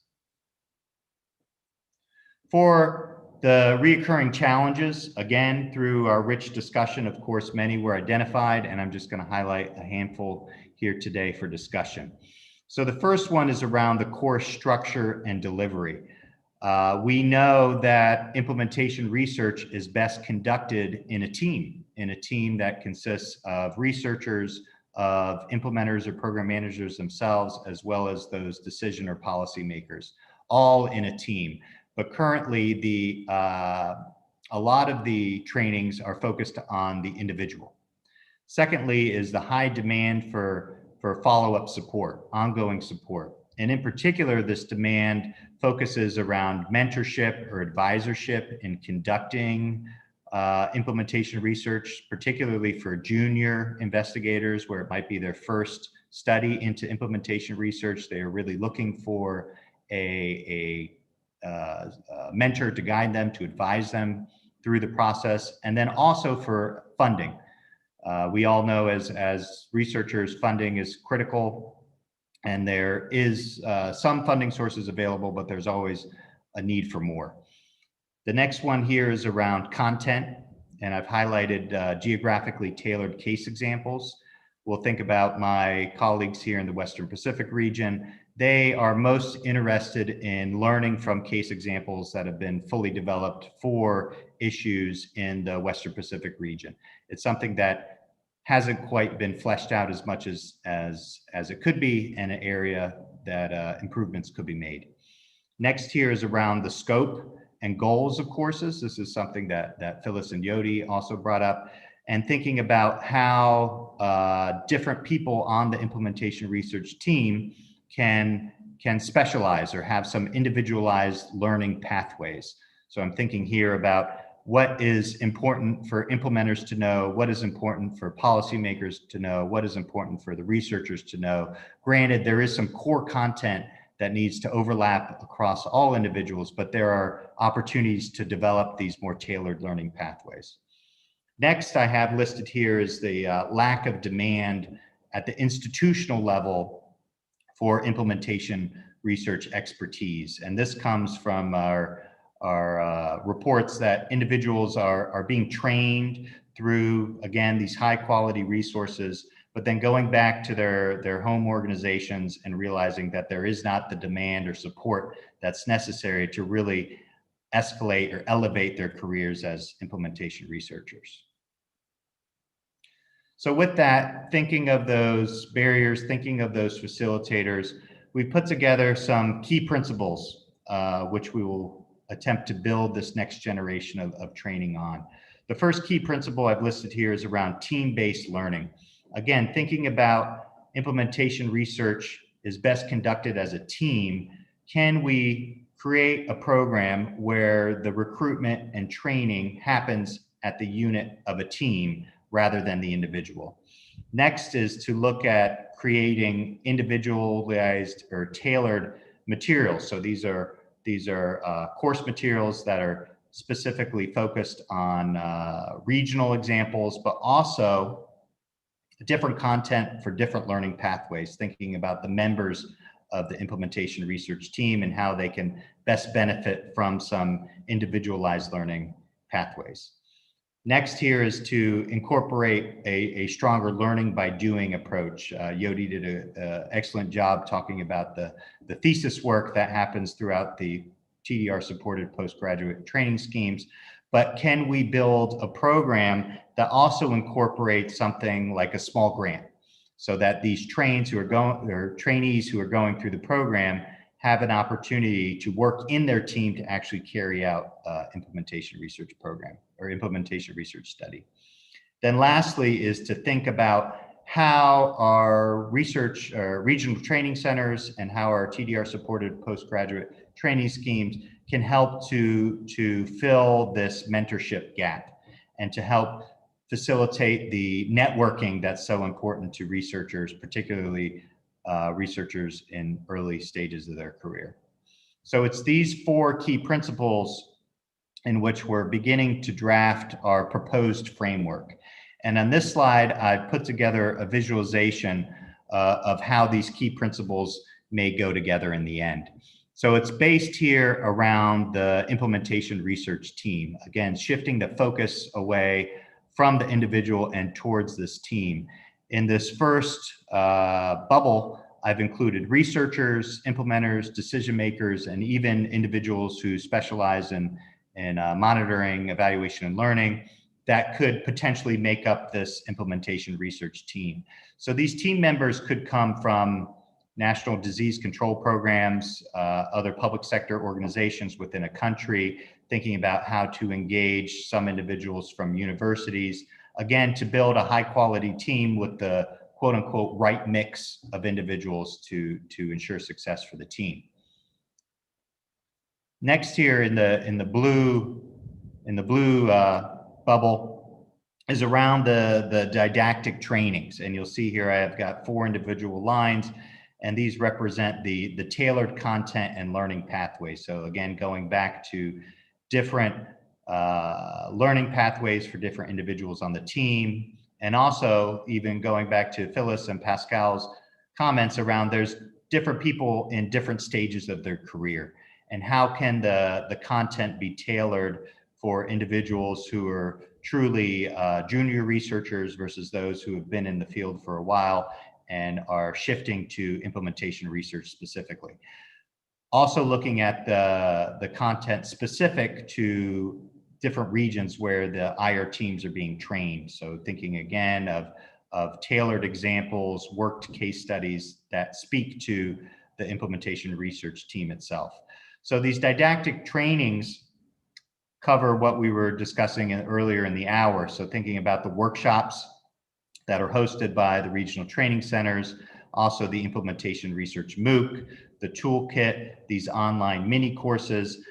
For the reoccurring challenges, again, through our rich discussion, of course, many were identified, and I'm just going to highlight a handful here today for discussion. So the first one is around the course structure and delivery. We know that implementation research is best conducted in a team that consists of researchers, of implementers or program managers themselves, as well as those decision or policy makers, all in a team. But currently, a lot of the trainings are focused on the individual. Secondly is the high demand for follow-up support, ongoing support. And in particular, this demand focuses around mentorship or advisorship in conducting implementation research, particularly for junior investigators, where it might be their first study into implementation research. They are really looking for a mentor to guide them, to advise them through the process, and then also for funding. We all know as researchers, funding is critical, and there is some funding sources available, but there's always a need for more. The next one here is around content, and I've highlighted geographically tailored case examples. We'll think about my colleagues here in the Western Pacific region. They are most interested in learning from case examples that have been fully developed for issues in the Western Pacific region. It's something that hasn't quite been fleshed out as much as it could be, and an area that improvements could be made. Next here is around the scope and goals of courses. This is something that Phyllis and Yodi also brought up, and thinking about how different people on the implementation research team can specialize or have some individualized learning pathways. So I'm thinking here about what is important for implementers to know, what is important for policymakers to know, what is important for the researchers to know. Granted, there is some core content that needs to overlap across all individuals, but there are opportunities to develop these more tailored learning pathways. Next, I have listed here is the lack of demand at the institutional level for implementation research expertise. And this comes from our reports that individuals are being trained through, again, these high quality resources, but then going back to their home organizations and realizing that there is not the demand or support that's necessary to really escalate or elevate their careers as implementation researchers. So with that, thinking of those barriers, thinking of those facilitators, we put together some key principles, which we will attempt to build this next generation of training on. The first key principle I've listed here is around team-based learning. Again, thinking about implementation research is best conducted as a team. Can we create a program where the recruitment and training happens at the unit of a team rather than the individual? Next is to look at creating individualized or tailored materials. So these are course materials that are specifically focused on regional examples, but also different content for different learning pathways, thinking about the members of the implementation research team and how they can best benefit from some individualized learning pathways. Next here is to incorporate a stronger learning by doing approach. Yodi did an excellent job talking about the thesis work that happens throughout the TDR supported postgraduate training schemes, but can we build a program that also incorporates something like a small grant so that these trainees who are going through the program have an opportunity to work in their team to actually carry out implementation research program or implementation research study. Then lastly is to think about how our research regional training centers and how our TDR supported postgraduate training schemes can help to fill this mentorship gap and to help facilitate the networking that's so important to researchers, particularly researchers in early stages of their career. So it's these four key principles in which we're beginning to draft our proposed framework. And on this slide, I've put together a visualization of how these key principles may go together in the end. So it's based here around the implementation research team. Again, shifting the focus away from the individual and towards this team. In this first bubble I've included researchers, implementers, decision makers, and even individuals who specialize in monitoring, evaluation, and learning that could potentially make up this implementation research team. So these team members could come from national disease control programs, other public sector organizations within a country, thinking about how to engage some individuals from universities, again, to build a high quality team with the quote unquote right mix of individuals to ensure success for the team. Next here in the blue bubble is around the didactic trainings. And you'll see here I have got 4 individual lines, and these represent the tailored content and learning pathways. So again, going back to different learning pathways for different individuals on the team, and also even going back to Phyllis and Pascal's comments around there's different people in different stages of their career, and how can the content be tailored for individuals who are truly junior researchers versus those who have been in the field for a while and are shifting to implementation research specifically. Also looking at the content specific to different regions where the IR teams are being trained. So thinking again of tailored examples, worked case studies that speak to the implementation research team itself. So these didactic trainings cover what we were discussing earlier in the hour. So thinking about the workshops that are hosted by the regional training centers, also the implementation research MOOC, the toolkit, these online mini courses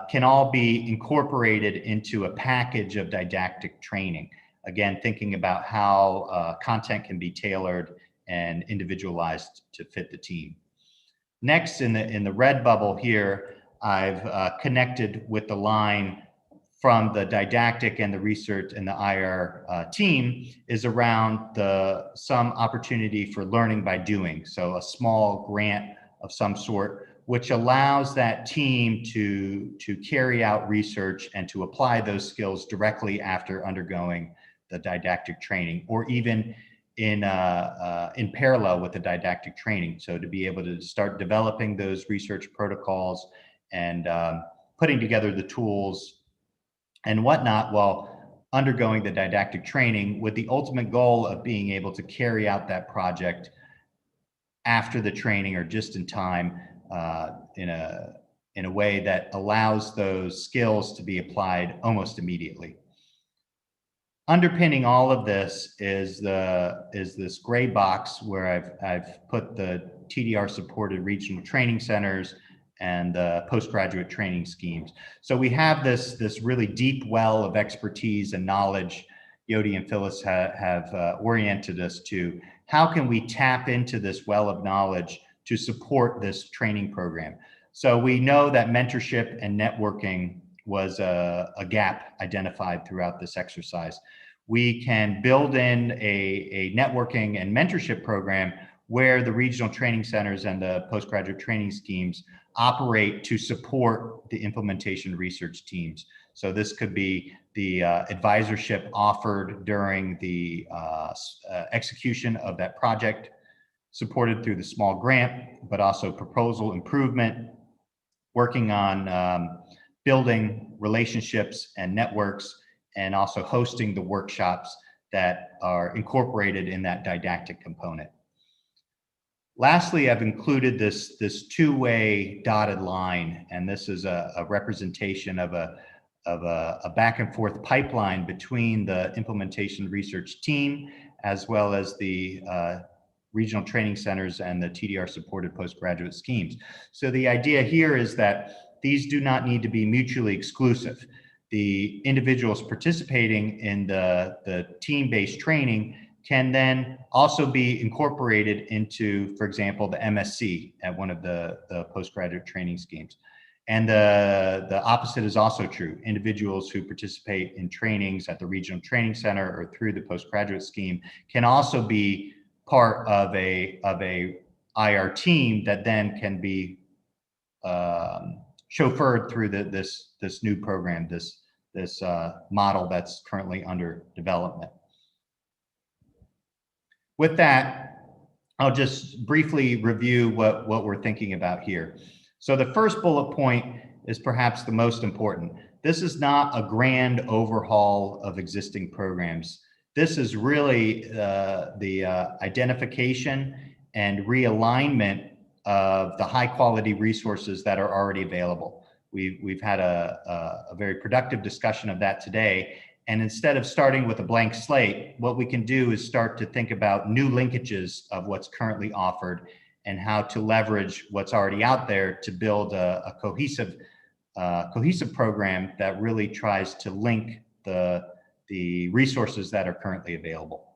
can all be incorporated into a package of didactic training. Again, thinking about how content can be tailored and individualized to fit the team. Next, in the red bubble here, I've connected with the line from the didactic and the research and the IR team is around some opportunity for learning by doing. So a small grant of some sort, which allows that team to carry out research and to apply those skills directly after undergoing the didactic training, or even in parallel with the didactic training. So to be able to start developing those research protocols and putting together the tools and whatnot while undergoing the didactic training, with the ultimate goal of being able to carry out that project after the training or just in time in a way that allows those skills to be applied almost immediately. Underpinning all of this is this gray box where I've put the TDR supported regional training centers and the postgraduate training schemes. So we have this really deep well of expertise and knowledge. Yodi and Phyllis have oriented us to how can we tap into this well of knowledge to support this training program. So we know that mentorship and networking was a gap identified throughout this exercise. We can build in a networking and mentorship program where the regional training centers and the postgraduate training schemes operate to support the implementation research teams. So this could be the advisorship offered during the execution of that project, supported through the small grant, but also proposal improvement, working on building relationships and networks, and also hosting the workshops that are incorporated in that didactic component. Lastly, I've included this two-way dotted line, and this is a representation of a back and forth pipeline between the implementation research team as well as the regional training centers and the TDR supported postgraduate schemes. So the idea here is that these do not need to be mutually exclusive. The individuals participating in the team-based training can then also be incorporated into, for example, the MSc at one of the postgraduate training schemes. And the opposite is also true. Individuals who participate in trainings at the regional training center or through the postgraduate scheme can also be part of a IR team that then can be chauffeured through this new program, this model that's currently under development. With that, I'll just briefly review what we're thinking about here. So the first bullet point is perhaps the most important. This is not a grand overhaul of existing programs. This is really the identification and realignment of the high quality resources that are already available. We've had a very productive discussion of that today. And instead of starting with a blank slate, what we can do is start to think about new linkages of what's currently offered and how to leverage what's already out there to build a cohesive program that really tries to link the resources that are currently available.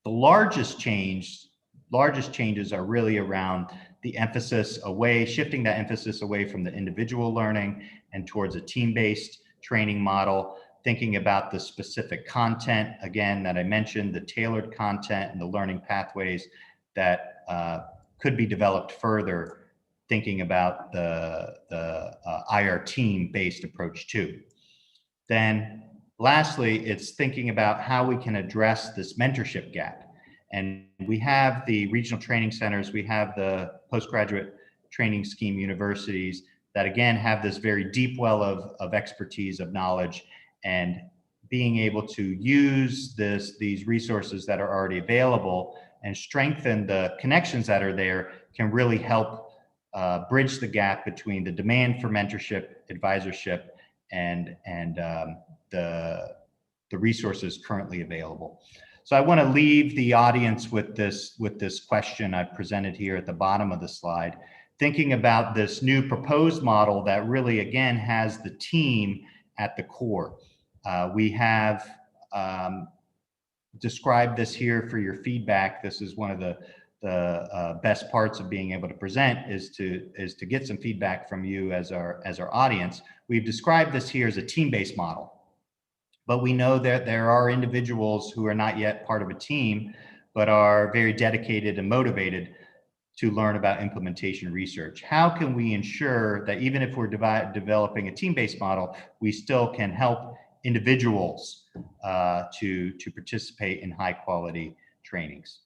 The largest changes are really around the emphasis away, shifting that emphasis away from the individual learning and towards a team-based training model, thinking about the specific content, again, that I mentioned, the tailored content and the learning pathways that could be developed further, thinking about the IR team-based approach too. Then lastly, it's thinking about how we can address this mentorship gap. And we have the regional training centers, we have the postgraduate training scheme universities that again have this very deep well of expertise, of knowledge, and being able to use these resources that are already available and strengthen the connections that are there can really help bridge the gap between the demand for mentorship, advisorship, and the resources currently available. So I want to leave the audience with this question I've presented here at the bottom of the slide, thinking about this new proposed model that really, again, has the team at the core. We have described this here for your feedback. This is one of the best parts of being able to present is to get some feedback from you as our audience. We've described this here as a team-based model. But we know that there are individuals who are not yet part of a team, but are very dedicated and motivated to learn about implementation research. How can we ensure that even if we're developing a team-based model, we still can help individuals to participate in high-quality trainings?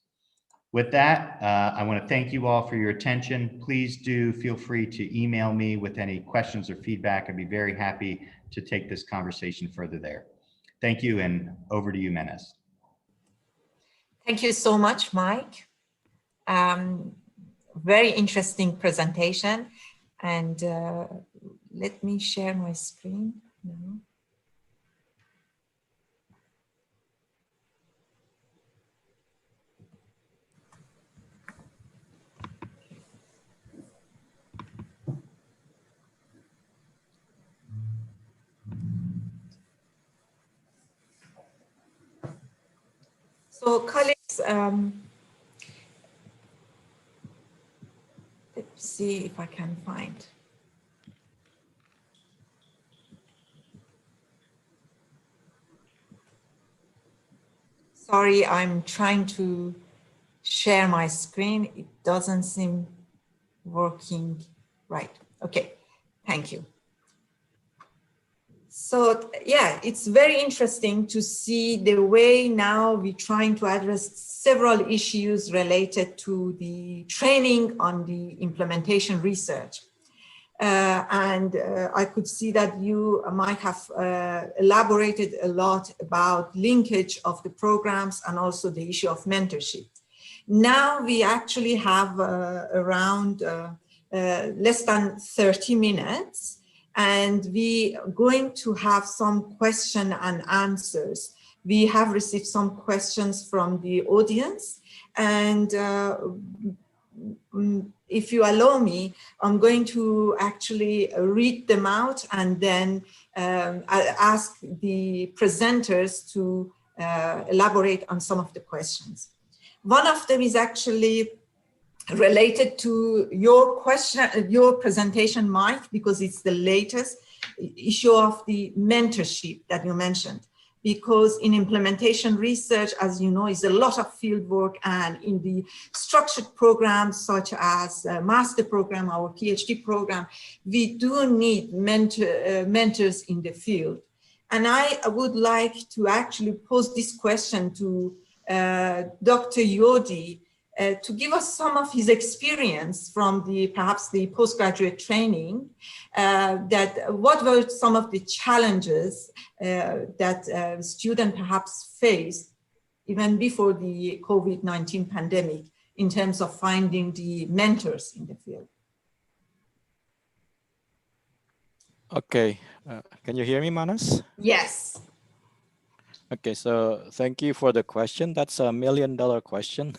With that, I want to thank you all for your attention. Please do feel free to email me with any questions or feedback. I'd be very happy to take this conversation further there. Thank you, and over to you, Menes. Thank you so much, Mike. Very interesting presentation. And let me share my screen now. So colleagues, let's see if I can find. Sorry, I'm trying to share my screen. It doesn't seem working right. Okay, thank you. So yeah, it's very interesting to see the way now we're trying to address several issues related to the training on the implementation research. I could see that you might have elaborated a lot about linkage of the programs and also the issue of mentorship. Now we actually have around less than 30 minutes. And we are going to have some question and answers. We have received some questions from the audience. And if you allow me, I'm going to actually read them out and then I'll ask the presenters to elaborate on some of the questions. One of them is actually related to your question, your presentation, Mike, because it's the latest issue of the mentorship that you mentioned. Because in implementation research, as you know, is a lot of field work, and in the structured programs such as master program, our PhD program, we do need mentors in the field. And I would like to actually pose this question to Dr. Yodi. to give us some of his experience from perhaps the postgraduate training, that what were some of the challenges that students perhaps faced even before the COVID-19 pandemic in terms of finding the mentors in the field. Okay, can you hear me, Manas? Yes. Okay, so thank you for the question. That's $1 million question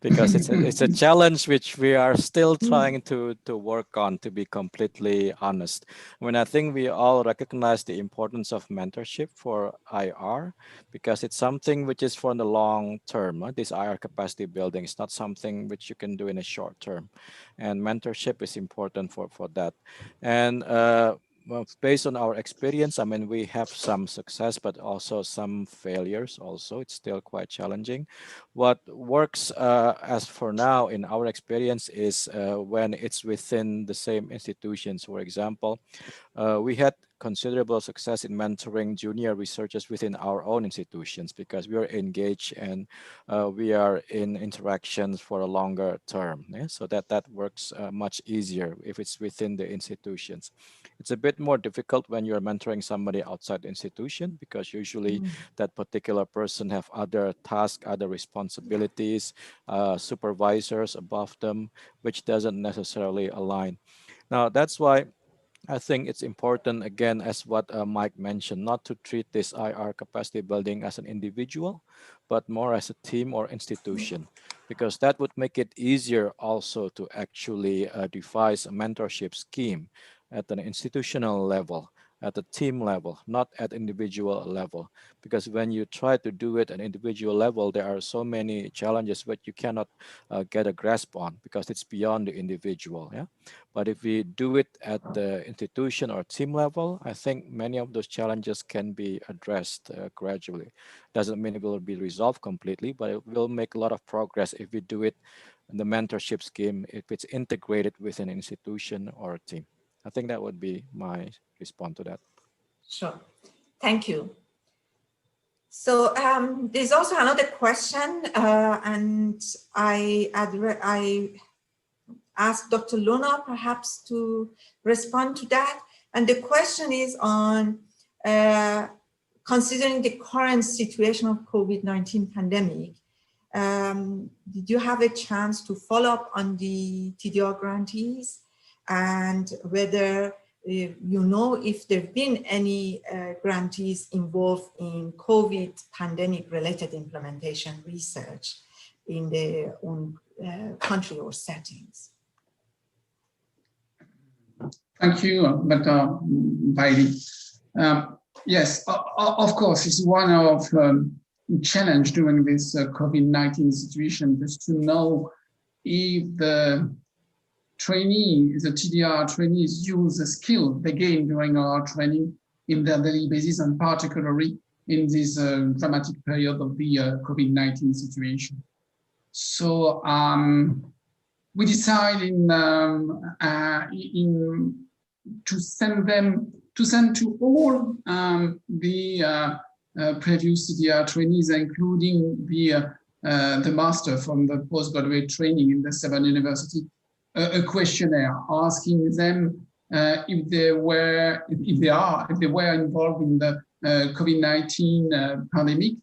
because it's a challenge which we are still trying to work on, to be completely honest. I mean, I think we all recognize the importance of mentorship for IR because it's something which is for the long term. This IR capacity building is not something which you can do in a short term, and mentorship is important for that. And well, based on our experience, I mean, we have some success, but also some failures also. It's still quite challenging. What works as for now in our experience is when it's within the same institutions. For example, we had considerable success in mentoring junior researchers within our own institutions because we are engaged and we are in interactions for a longer term. Yeah? So that works much easier if it's within the institutions. It's a bit more difficult when you're mentoring somebody outside the institution because usually that particular person have other tasks, other responsibilities, supervisors above them, which doesn't necessarily align. Now, that's why I think it's important, again, as what Mike mentioned, not to treat this IR capacity building as an individual, but more as a team or institution, because that would make it easier also to actually devise a mentorship scheme at an institutional level, at the team level, not at individual level. Because when you try to do it at individual level, there are so many challenges that you cannot get a grasp on because it's beyond the individual. Yeah. But if we do it at the institution or team level, I think many of those challenges can be addressed gradually. Doesn't mean it will be resolved completely, but it will make a lot of progress if we do it in the mentorship scheme, if it's integrated with an institution or a team. I think that would be my response to that. Sure. Thank you. So there's also another question, and I asked Dr. Luna perhaps to respond to that. And the question is on considering the current situation of COVID-19 pandemic, did you have a chance to follow up on the TDR grantees and whether you know if there have been any grantees involved in COVID pandemic related implementation research in their own country or settings? Thank you, Dr. Bailey. Yes, of course, it's one of challenge during this COVID-19 situation, just to know if the trainees, the TDR trainees use the skill they gain during our training in their daily basis, and particularly in this dramatic period of the COVID-19 situation. So we decided to send to all the previous TDR trainees, including the master from the postgraduate training in the 7 universities, a questionnaire asking them if they were involved in the COVID-19 pandemic,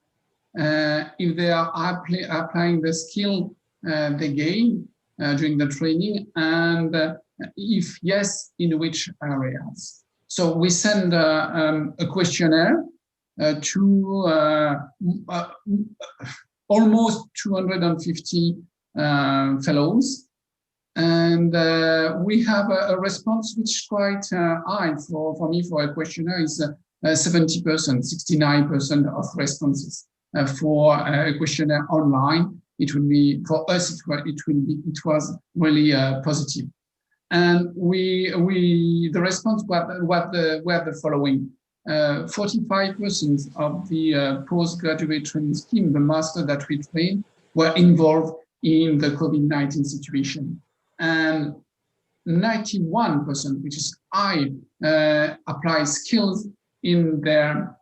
if they are applying the skill they gain during the training, and if yes, in which areas. So we send a questionnaire to almost 250 fellows. And we have a response which is quite high for me for a questionnaire is 70%, 69% of responses for a questionnaire online. It will be for us. It was really positive, and the response were the following: 45% of the postgraduate training scheme, the master that we trained, were involved in the COVID-19 situation. And 91%, which is high, apply skills in their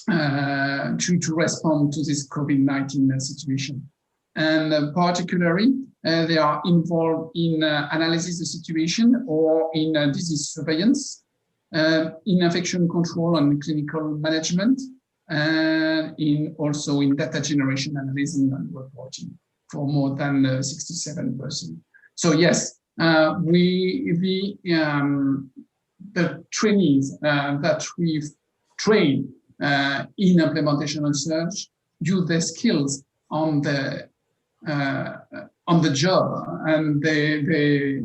to respond to this COVID-19 situation. And particularly, they are involved in analysis of situation or in disease surveillance, in infection control and clinical management, and also in data generation, analysis, and reporting for more than 67%. So yes, the trainees that we've trained in implementation research use their skills on the job, and they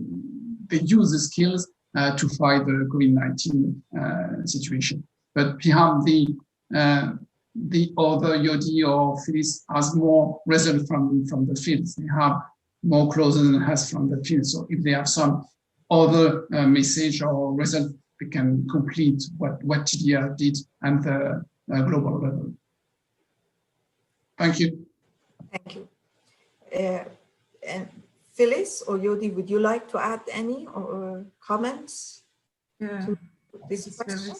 use the skills to fight the COVID-19 situation. But beyond the other Yodi or Phyllis has more results from the fields. They have more closer than has from the field. So if they have some other message or result, they can complete what TDR did at the global level. Thank you. Thank you. And Phyllis or Yodi, would you like to add any comments to this question?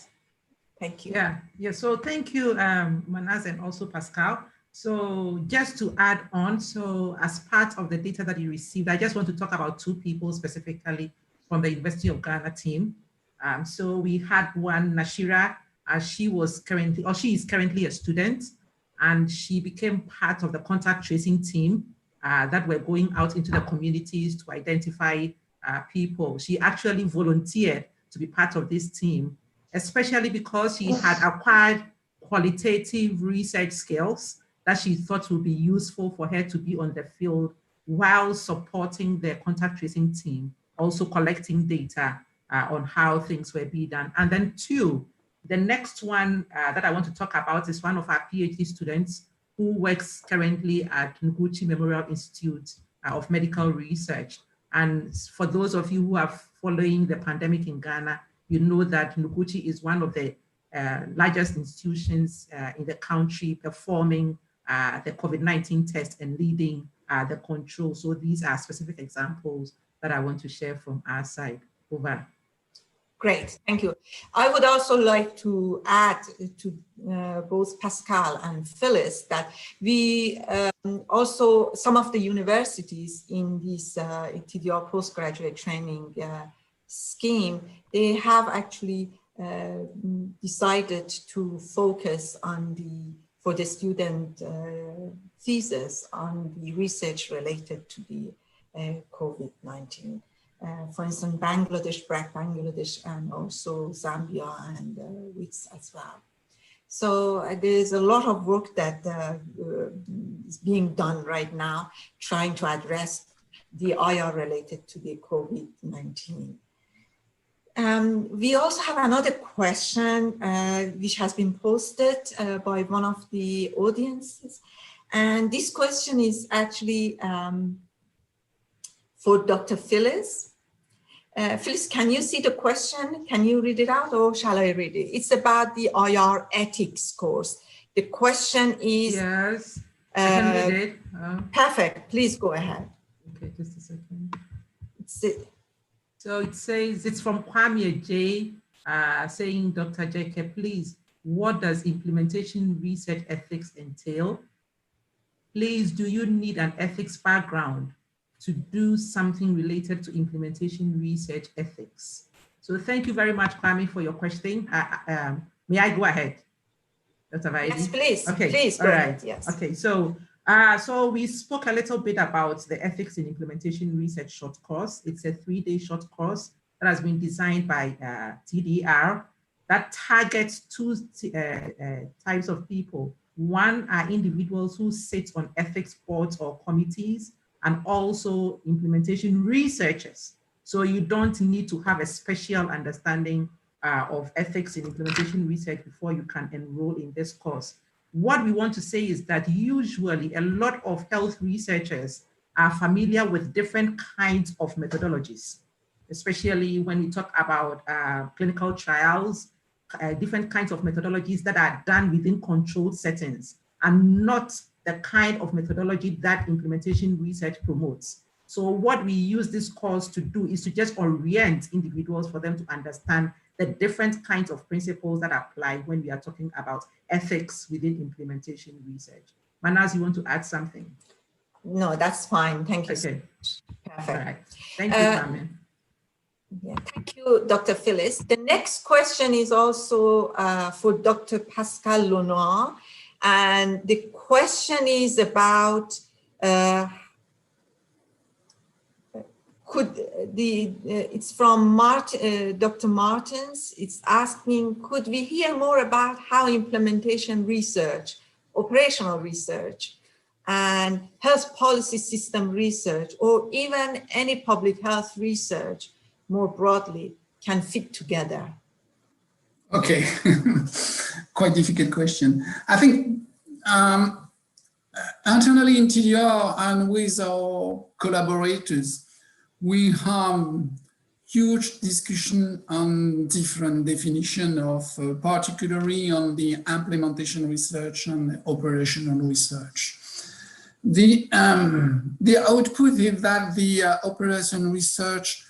Thank you. Yeah. So thank you, Manaz, and also Pascal. So just to add on, so as part of the data that you received, I just want to talk about two people specifically from the University of Ghana team. So we had one, Nashira, she is currently a student, and she became part of the contact tracing team that were going out into the communities to identify people. She actually volunteered to be part of this team, especially because she had acquired qualitative research skills that she thought would be useful for her to be on the field while supporting the contact tracing team, also collecting data on how things were being done. And then two, the next one that I want to talk about is one of our PhD students who works currently at Noguchi Memorial Institute of Medical Research. And for those of you who are following the pandemic in Ghana, you know that Noguchi is one of the largest institutions in the country performing the COVID-19 test and leading the control. So these are specific examples that I want to share from our side. Over. Great, thank you. I would also like to add to both Pascal and Phyllis that we also, some of the universities in this TDR postgraduate training scheme, they have actually decided to focus on for the student thesis on the research related to the COVID-19. For instance, Bangladesh, Bangladesh, and also Zambia and WITS as well. So there's a lot of work that is being done right now, trying to address the IR related to the COVID-19. We also have another question which has been posted by one of the audiences. And this question is actually for Dr. Phyllis. Phyllis, can you see the question? Can you read it out, or shall I read it? It's about the IR ethics course. The question is— Yes, I can read it. Perfect, please go ahead. Okay, just a second. So it says, it's from Kwame J, saying, Dr. Jeke, please, what does implementation research ethics entail? Please, do you need an ethics background to do something related to implementation research ethics? So thank you very much, Kwame, for your question. May I go ahead, Dr. Vaidi? Yes, please. Okay, please go ahead. Yes. Okay, so we spoke a little bit about the ethics in implementation research short course. It's a 3-day short course that has been designed by TDR that targets two types of people. One are individuals who sit on ethics boards or committees, and also implementation researchers. So you don't need to have a special understanding of ethics in implementation research before you can enroll in this course. What we want to say is that usually a lot of health researchers are familiar with different kinds of methodologies, especially when we talk about clinical trials, different kinds of methodologies that are done within controlled settings and not the kind of methodology that implementation research promotes. So what we use this course to do is to just orient individuals for them to understand the different kinds of principles that apply when we are talking about ethics within implementation research. Manaz, you want to add something? No, that's fine. Thank you. Okay. Perfect. All right. Thank you, Carmen. Yeah, thank you, Dr. Phyllis. The next question is also for Dr. Pascal Lenoir. And the question is about it's from Dr. Martins. It's asking, could we hear more about how implementation research, operational research, and health policy system research, or even any public health research more broadly can fit together? Okay, quite difficult question. I think internally in TDR and with our collaborators, we have huge discussion on different definition of particularly on the implementation research and operational research. The output is that the operational research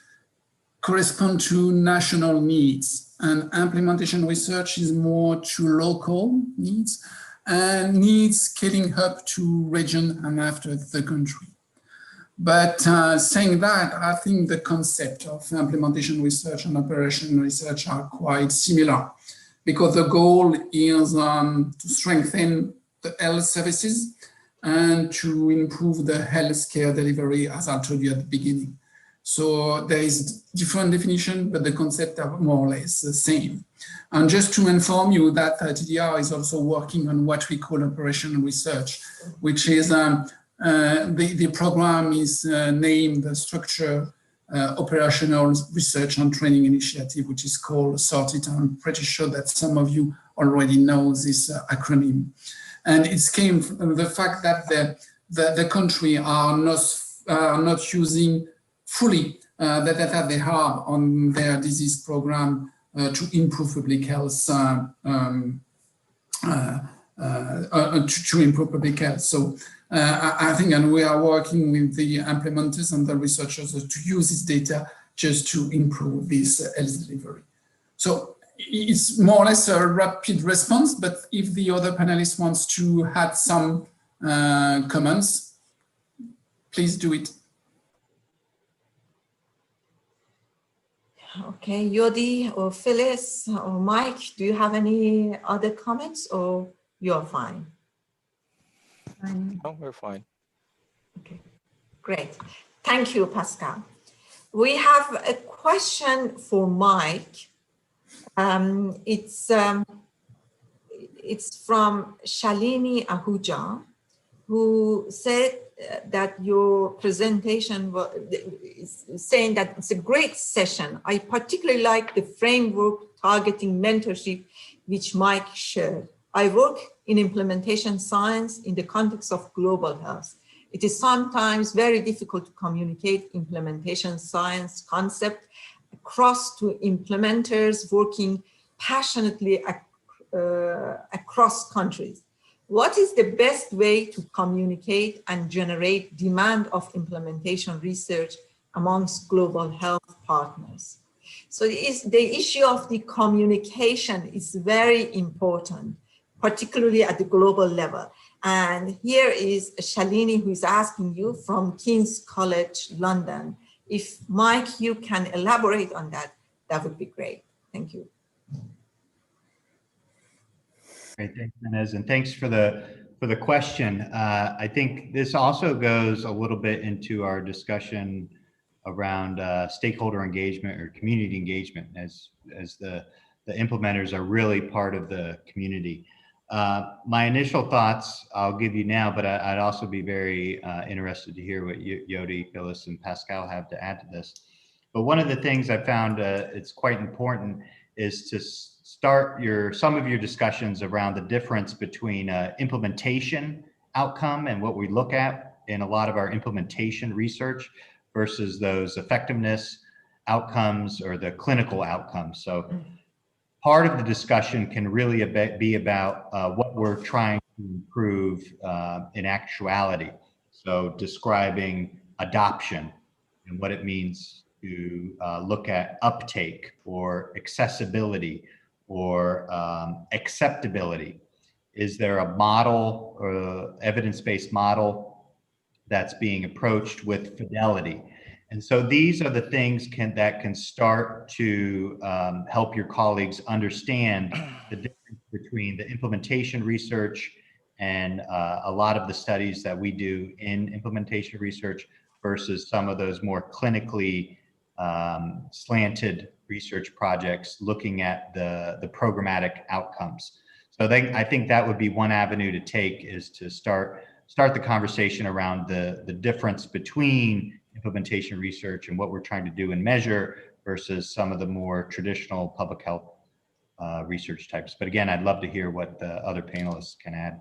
correspond to national needs, and implementation research is more to local needs and needs scaling up to region and after the country. But saying that, I think the concept of implementation research and operational research are quite similar, because the goal is to strengthen the health services and to improve the healthcare delivery, as I told you at the beginning. So there is different definition, but the concept are more or less the same. And just to inform you that TDR is also working on what we call operational research, which is the program is named the Structure Operational Research and Training Initiative, which is called SORTIT. I'm pretty sure that some of you already know this acronym. And it came from the fact that the country are not using fully the data they have on their disease program to improve public health, to improve public health. So I think, and we are working with the implementers and the researchers to use this data just to improve this health delivery. So it's more or less a rapid response, but if the other panelists wants to add some comments, please do it. Okay, Yodi or Phyllis or Mike, do you have any other comments, or you're fine? No, we're fine. Okay, great. Thank you, Pascal. We have a question for Mike. It's from Shalini Ahuja, who said that your presentation is saying that it's a great session. I particularly like the framework targeting mentorship, which Mike shared. I work in implementation science in the context of global health. It is sometimes very difficult to communicate implementation science concept across to implementers working passionately across countries. What is the best way to communicate and generate demand of implementation research amongst global health partners? So the issue of the communication is very important, particularly at the global level. And here is Shalini, who is asking you from King's College, London. If Mike, you can elaborate on that, that would be great. Thank you. Great, thanks, Inez, and thanks for the question. I think this also goes a little bit into our discussion around stakeholder engagement or community engagement, as the implementers are really part of the community. My initial thoughts I'll give you now, but I'd also be very interested to hear what Yodi, Phyllis, and Pascal have to add to this. But one of the things I found it's quite important is to start some of your discussions around the difference between implementation outcome and what we look at in a lot of our implementation research versus those effectiveness outcomes or the clinical outcomes. So part of the discussion can really be about what we're trying to improve in actuality. So describing adoption and what it means to look at uptake or accessibility or acceptability. Is there a model or evidence-based model that's being approached with fidelity. And so these are the things that can start to help your colleagues understand the difference between the implementation research and a lot of the studies that we do in implementation research versus some of those more clinically slanted research projects looking at the programmatic outcomes. So I think that would be one avenue to take, is to start the conversation around the difference between implementation research and what we're trying to do and measure versus some of the more traditional public health research types. But again, I'd love to hear what the other panelists can add.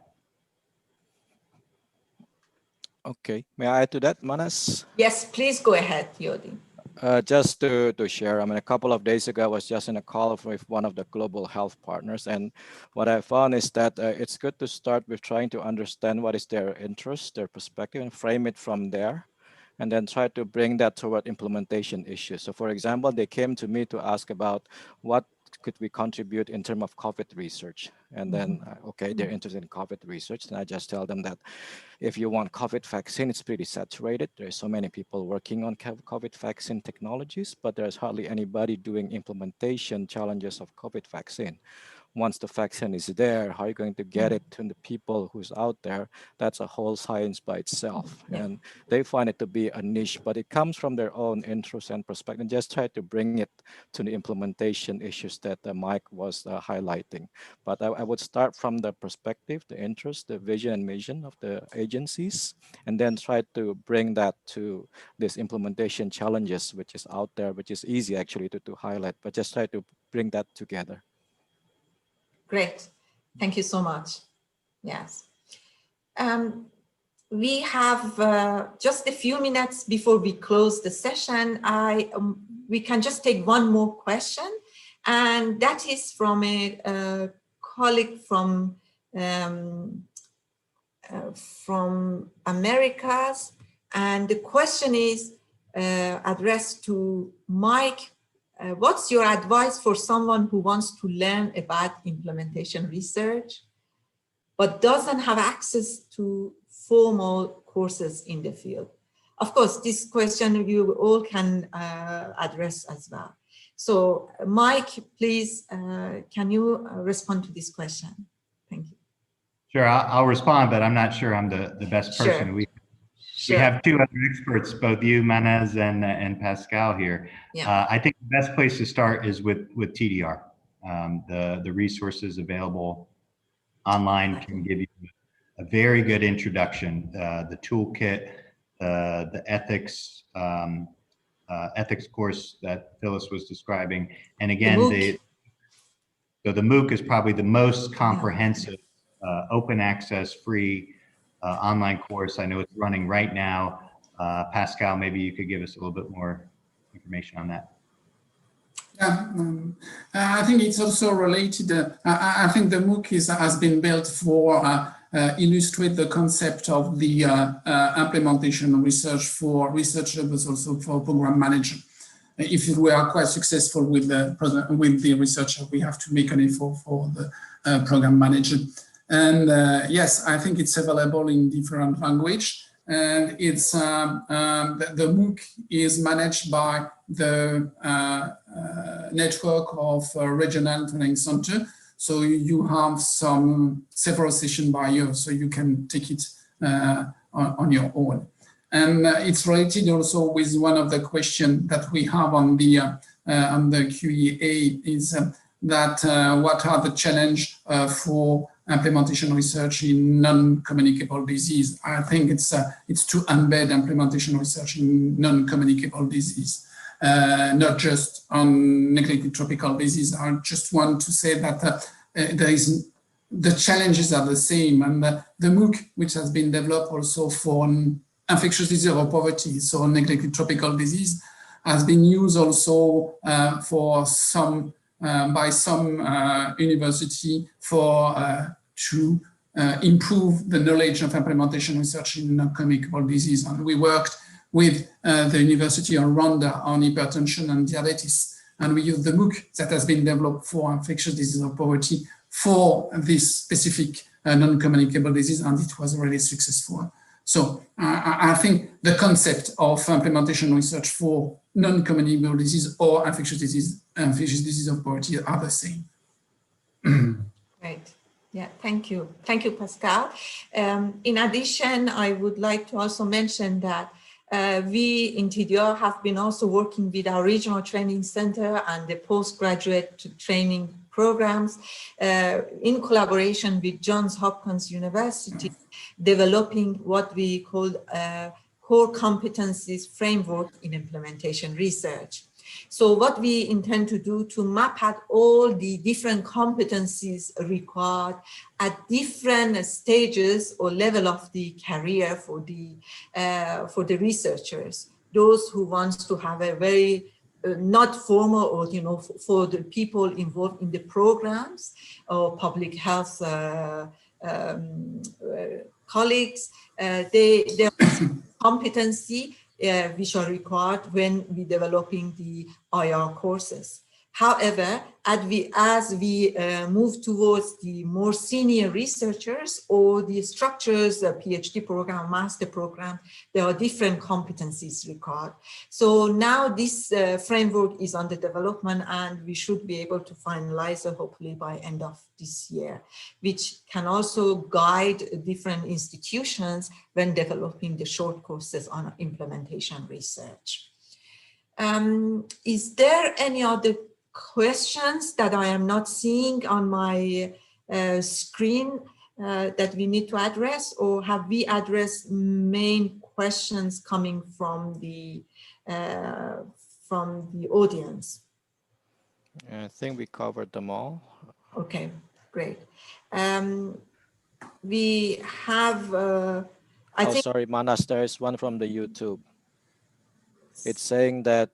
Okay, may I add to that, Manas? Yes, please go ahead, Yodi. Just to share, I mean, a couple of days ago, I was just in a call with one of the global health partners. And what I found is that it's good to start with trying to understand what is their interest, their perspective, and frame it from there, and then try to bring that toward implementation issues. So for example, they came to me to ask about what could we contribute in terms of COVID research. And then, okay, they're interested in COVID research. And I just tell them that if you want COVID vaccine, it's pretty saturated. There's so many people working on COVID vaccine technologies, but there's hardly anybody doing implementation challenges of COVID vaccine. Once the vaccine is there, how are you going to get it to the people who's out there? That's a whole science by itself. And they find it to be a niche, but it comes from their own interest and perspective, and just try to bring it to the implementation issues that Mike was highlighting. But I would start from the perspective, the interest, the vision and mission of the agencies, and then try to bring that to this implementation challenges, which is out there, which is easy actually to highlight, but just try to bring that together. Great. Thank you so much. Yes. We have just a few minutes before we close the session. We can just take one more question, and that is from a colleague from Americas. And the question is addressed to Mike. What's your advice for someone who wants to learn about implementation research, but doesn't have access to formal courses in the field? Of course, this question you all can address as well. So Mike, please, can you respond to this question? Thank you. Sure, I'll respond, but I'm not sure I'm the best person. Sure. We have two other experts, both you, Manas, and Pascal here. Yeah. I think the best place to start is with TDR. The resources available online can give you a very good introduction. The toolkit, the ethics course that Phyllis was describing, and again, the MOOC is probably the most comprehensive, open access, free online course. I know it's running right now. Pascal, maybe you could give us a little bit more information on that. Yeah, I think it's also related. I think the MOOC has been built for illustrate the concept of the implementation research for researcher, but also for program manager. If we are quite successful with the researcher, we have to make an effort for the program manager. And yes, I think it's available in different language. And it's the MOOC is managed by the network of regional training center. So you have several sessions by year, so you can take it on your own. And it's related also with one of the questions that we have on the QEA is that what are the challenges for implementation research in non-communicable disease? I think it's to embed implementation research in non-communicable disease, not just on neglected tropical disease. I just want to say that the challenges are the same, and the MOOC, which has been developed also for infectious disease or poverty, so neglected tropical disease, has been used also for by some university to improve the knowledge of implementation research in non-communicable disease. And we worked with the University of Rwanda on hypertension and diabetes, and we used the MOOC that has been developed for infectious disease or poverty for this specific non-communicable disease, and it was really successful. So I think the concept of implementation research for non-communicable disease or infectious disease of poverty are the same. Right. Yeah, thank you. Thank you, Pascal. In addition, I would like to also mention that we in TDR have been also working with our regional training center and the postgraduate training programs in collaboration with Johns Hopkins University, developing what we call core competencies framework in implementation research. So what we intend to do to map out all the different competencies required at different stages or level of the career for the researchers, those who want to have a very not formal or, you know, for the people involved in the programs or public health colleagues, their competency which are required when we developing the IR courses. However, as we move towards the more senior researchers or the structures, PhD program, master program, there are different competencies required. So now this framework is under development and we should be able to finalize it hopefully by end of this year, which can also guide different institutions when developing the short courses on implementation research. Is there any other questions that I am not seeing on my screen that we need to address, or have we addressed main questions coming from the audience? I think we covered them all. Okay, great. We have, I think. Sorry, Manas, there is one from the YouTube. It's saying that,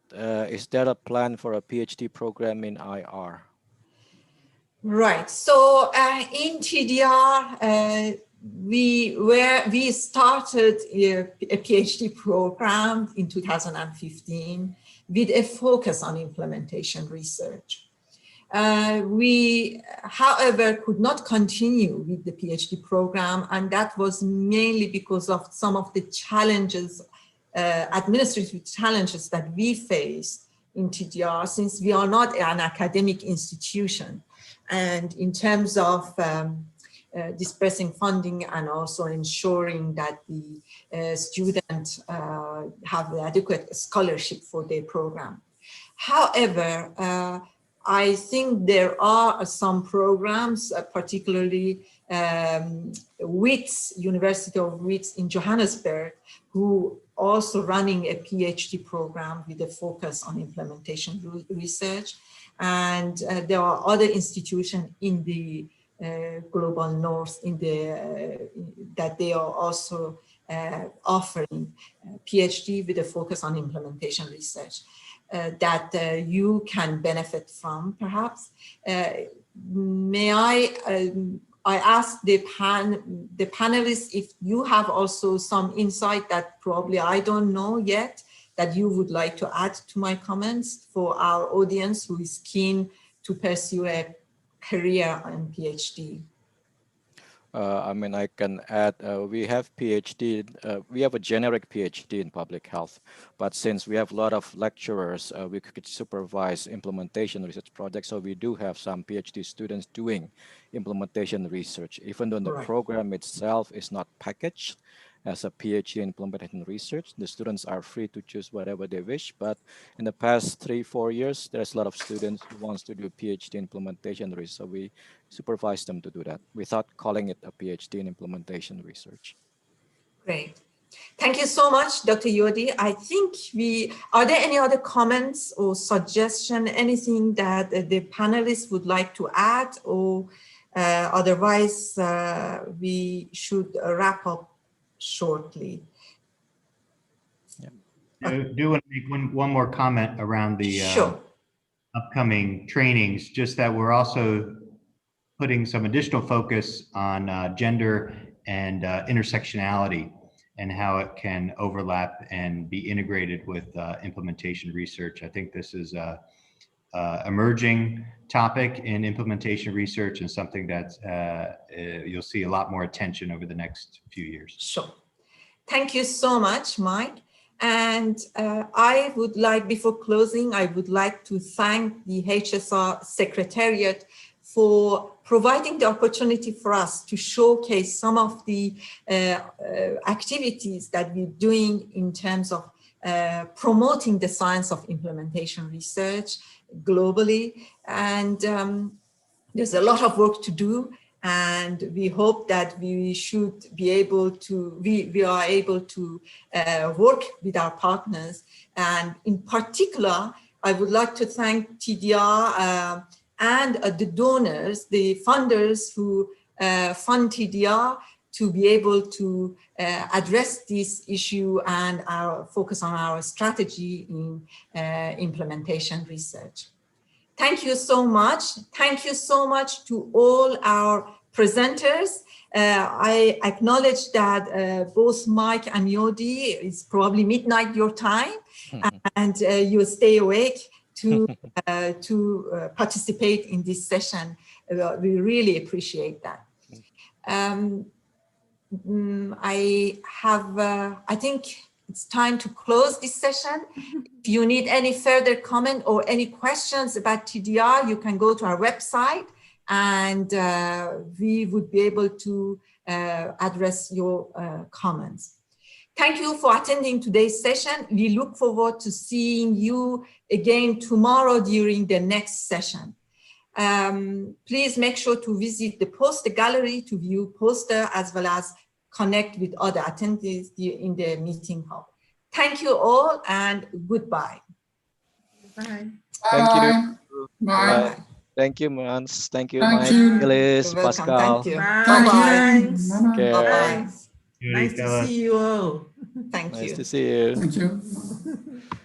is there a plan for a PhD program in IR? Right. So in TDR, we started a PhD program in 2015 with a focus on implementation research. We, however, could not continue with the PhD program, and that was mainly because of some of the challenges, administrative challenges that we face in TDR, since we are not an academic institution. And in terms of dispersing funding and also ensuring that the students have the adequate scholarship for their program. However, I think there are some programs, particularly WITS, University of WITS in Johannesburg, who also running a PhD program with a focus on implementation research. And there are other institutions in the global north that they are also offering PhD with a focus on implementation research that you can benefit from, perhaps. May I ask the panelists if you have also some insight that probably I don't know yet, that you would like to add to my comments for our audience who is keen to pursue a career in PhD? I mean, I can add, we have PhD, we have a generic PhD in public health, but since we have a lot of lecturers, we could supervise implementation research projects. So we do have some PhD students doing implementation research, even though the program itself is not packaged as a PhD in implementation research. The students are free to choose whatever they wish, but in the past 3-4 years, there's a lot of students who wants to do PhD implementation research. So we supervise them to do that without calling it a PhD in implementation research. Great. Thank you so much, Dr. Yodi. I think are there any other comments or suggestion, anything that the panelists would like to add, or otherwise we should wrap up shortly? Yeah. I do want to make one more comment around the upcoming trainings, just that we're also putting some additional focus on gender and intersectionality and how it can overlap and be integrated with implementation research. I think this is a emerging topic in implementation research and something that you'll see a lot more attention over the next few years. Sure. Thank you so much, Mike. And I would like, before closing, I would like to thank the HSR Secretariat for providing the opportunity for us to showcase some of the activities that we're doing in terms of promoting the science of implementation research globally. And there's a lot of work to do. And we hope that we should be able to, we are able to work with our partners. And in particular, I would like to thank TDR and the donors, the funders who fund TDR to be able to address this issue and focus on our strategy in implementation research. Thank you so much. Thank you so much to all our presenters. I acknowledge that both Mike and Yodi, it's probably midnight your time, and you stay awake to participate in this session. We really appreciate that. I think it's time to close this session. If you need any further comment or any questions about TDR, you can go to our website and we would be able to address your comments. Thank you for attending today's session. We look forward to seeing you again tomorrow during the next session. Please make sure to visit the poster gallery to view poster as well as connect with other attendees in the meeting hall. Thank you all and goodbye. Bye. Thank you. Bye. Thank you, Mans. Thank you, Thank Mike, you. Ellis, You're welcome. Pascal. Thank you. Bye. Thank you. Thanks. Bye-bye. Care. Bye-bye. Nice to see you all. Thank Nice you. to see you. Thank you.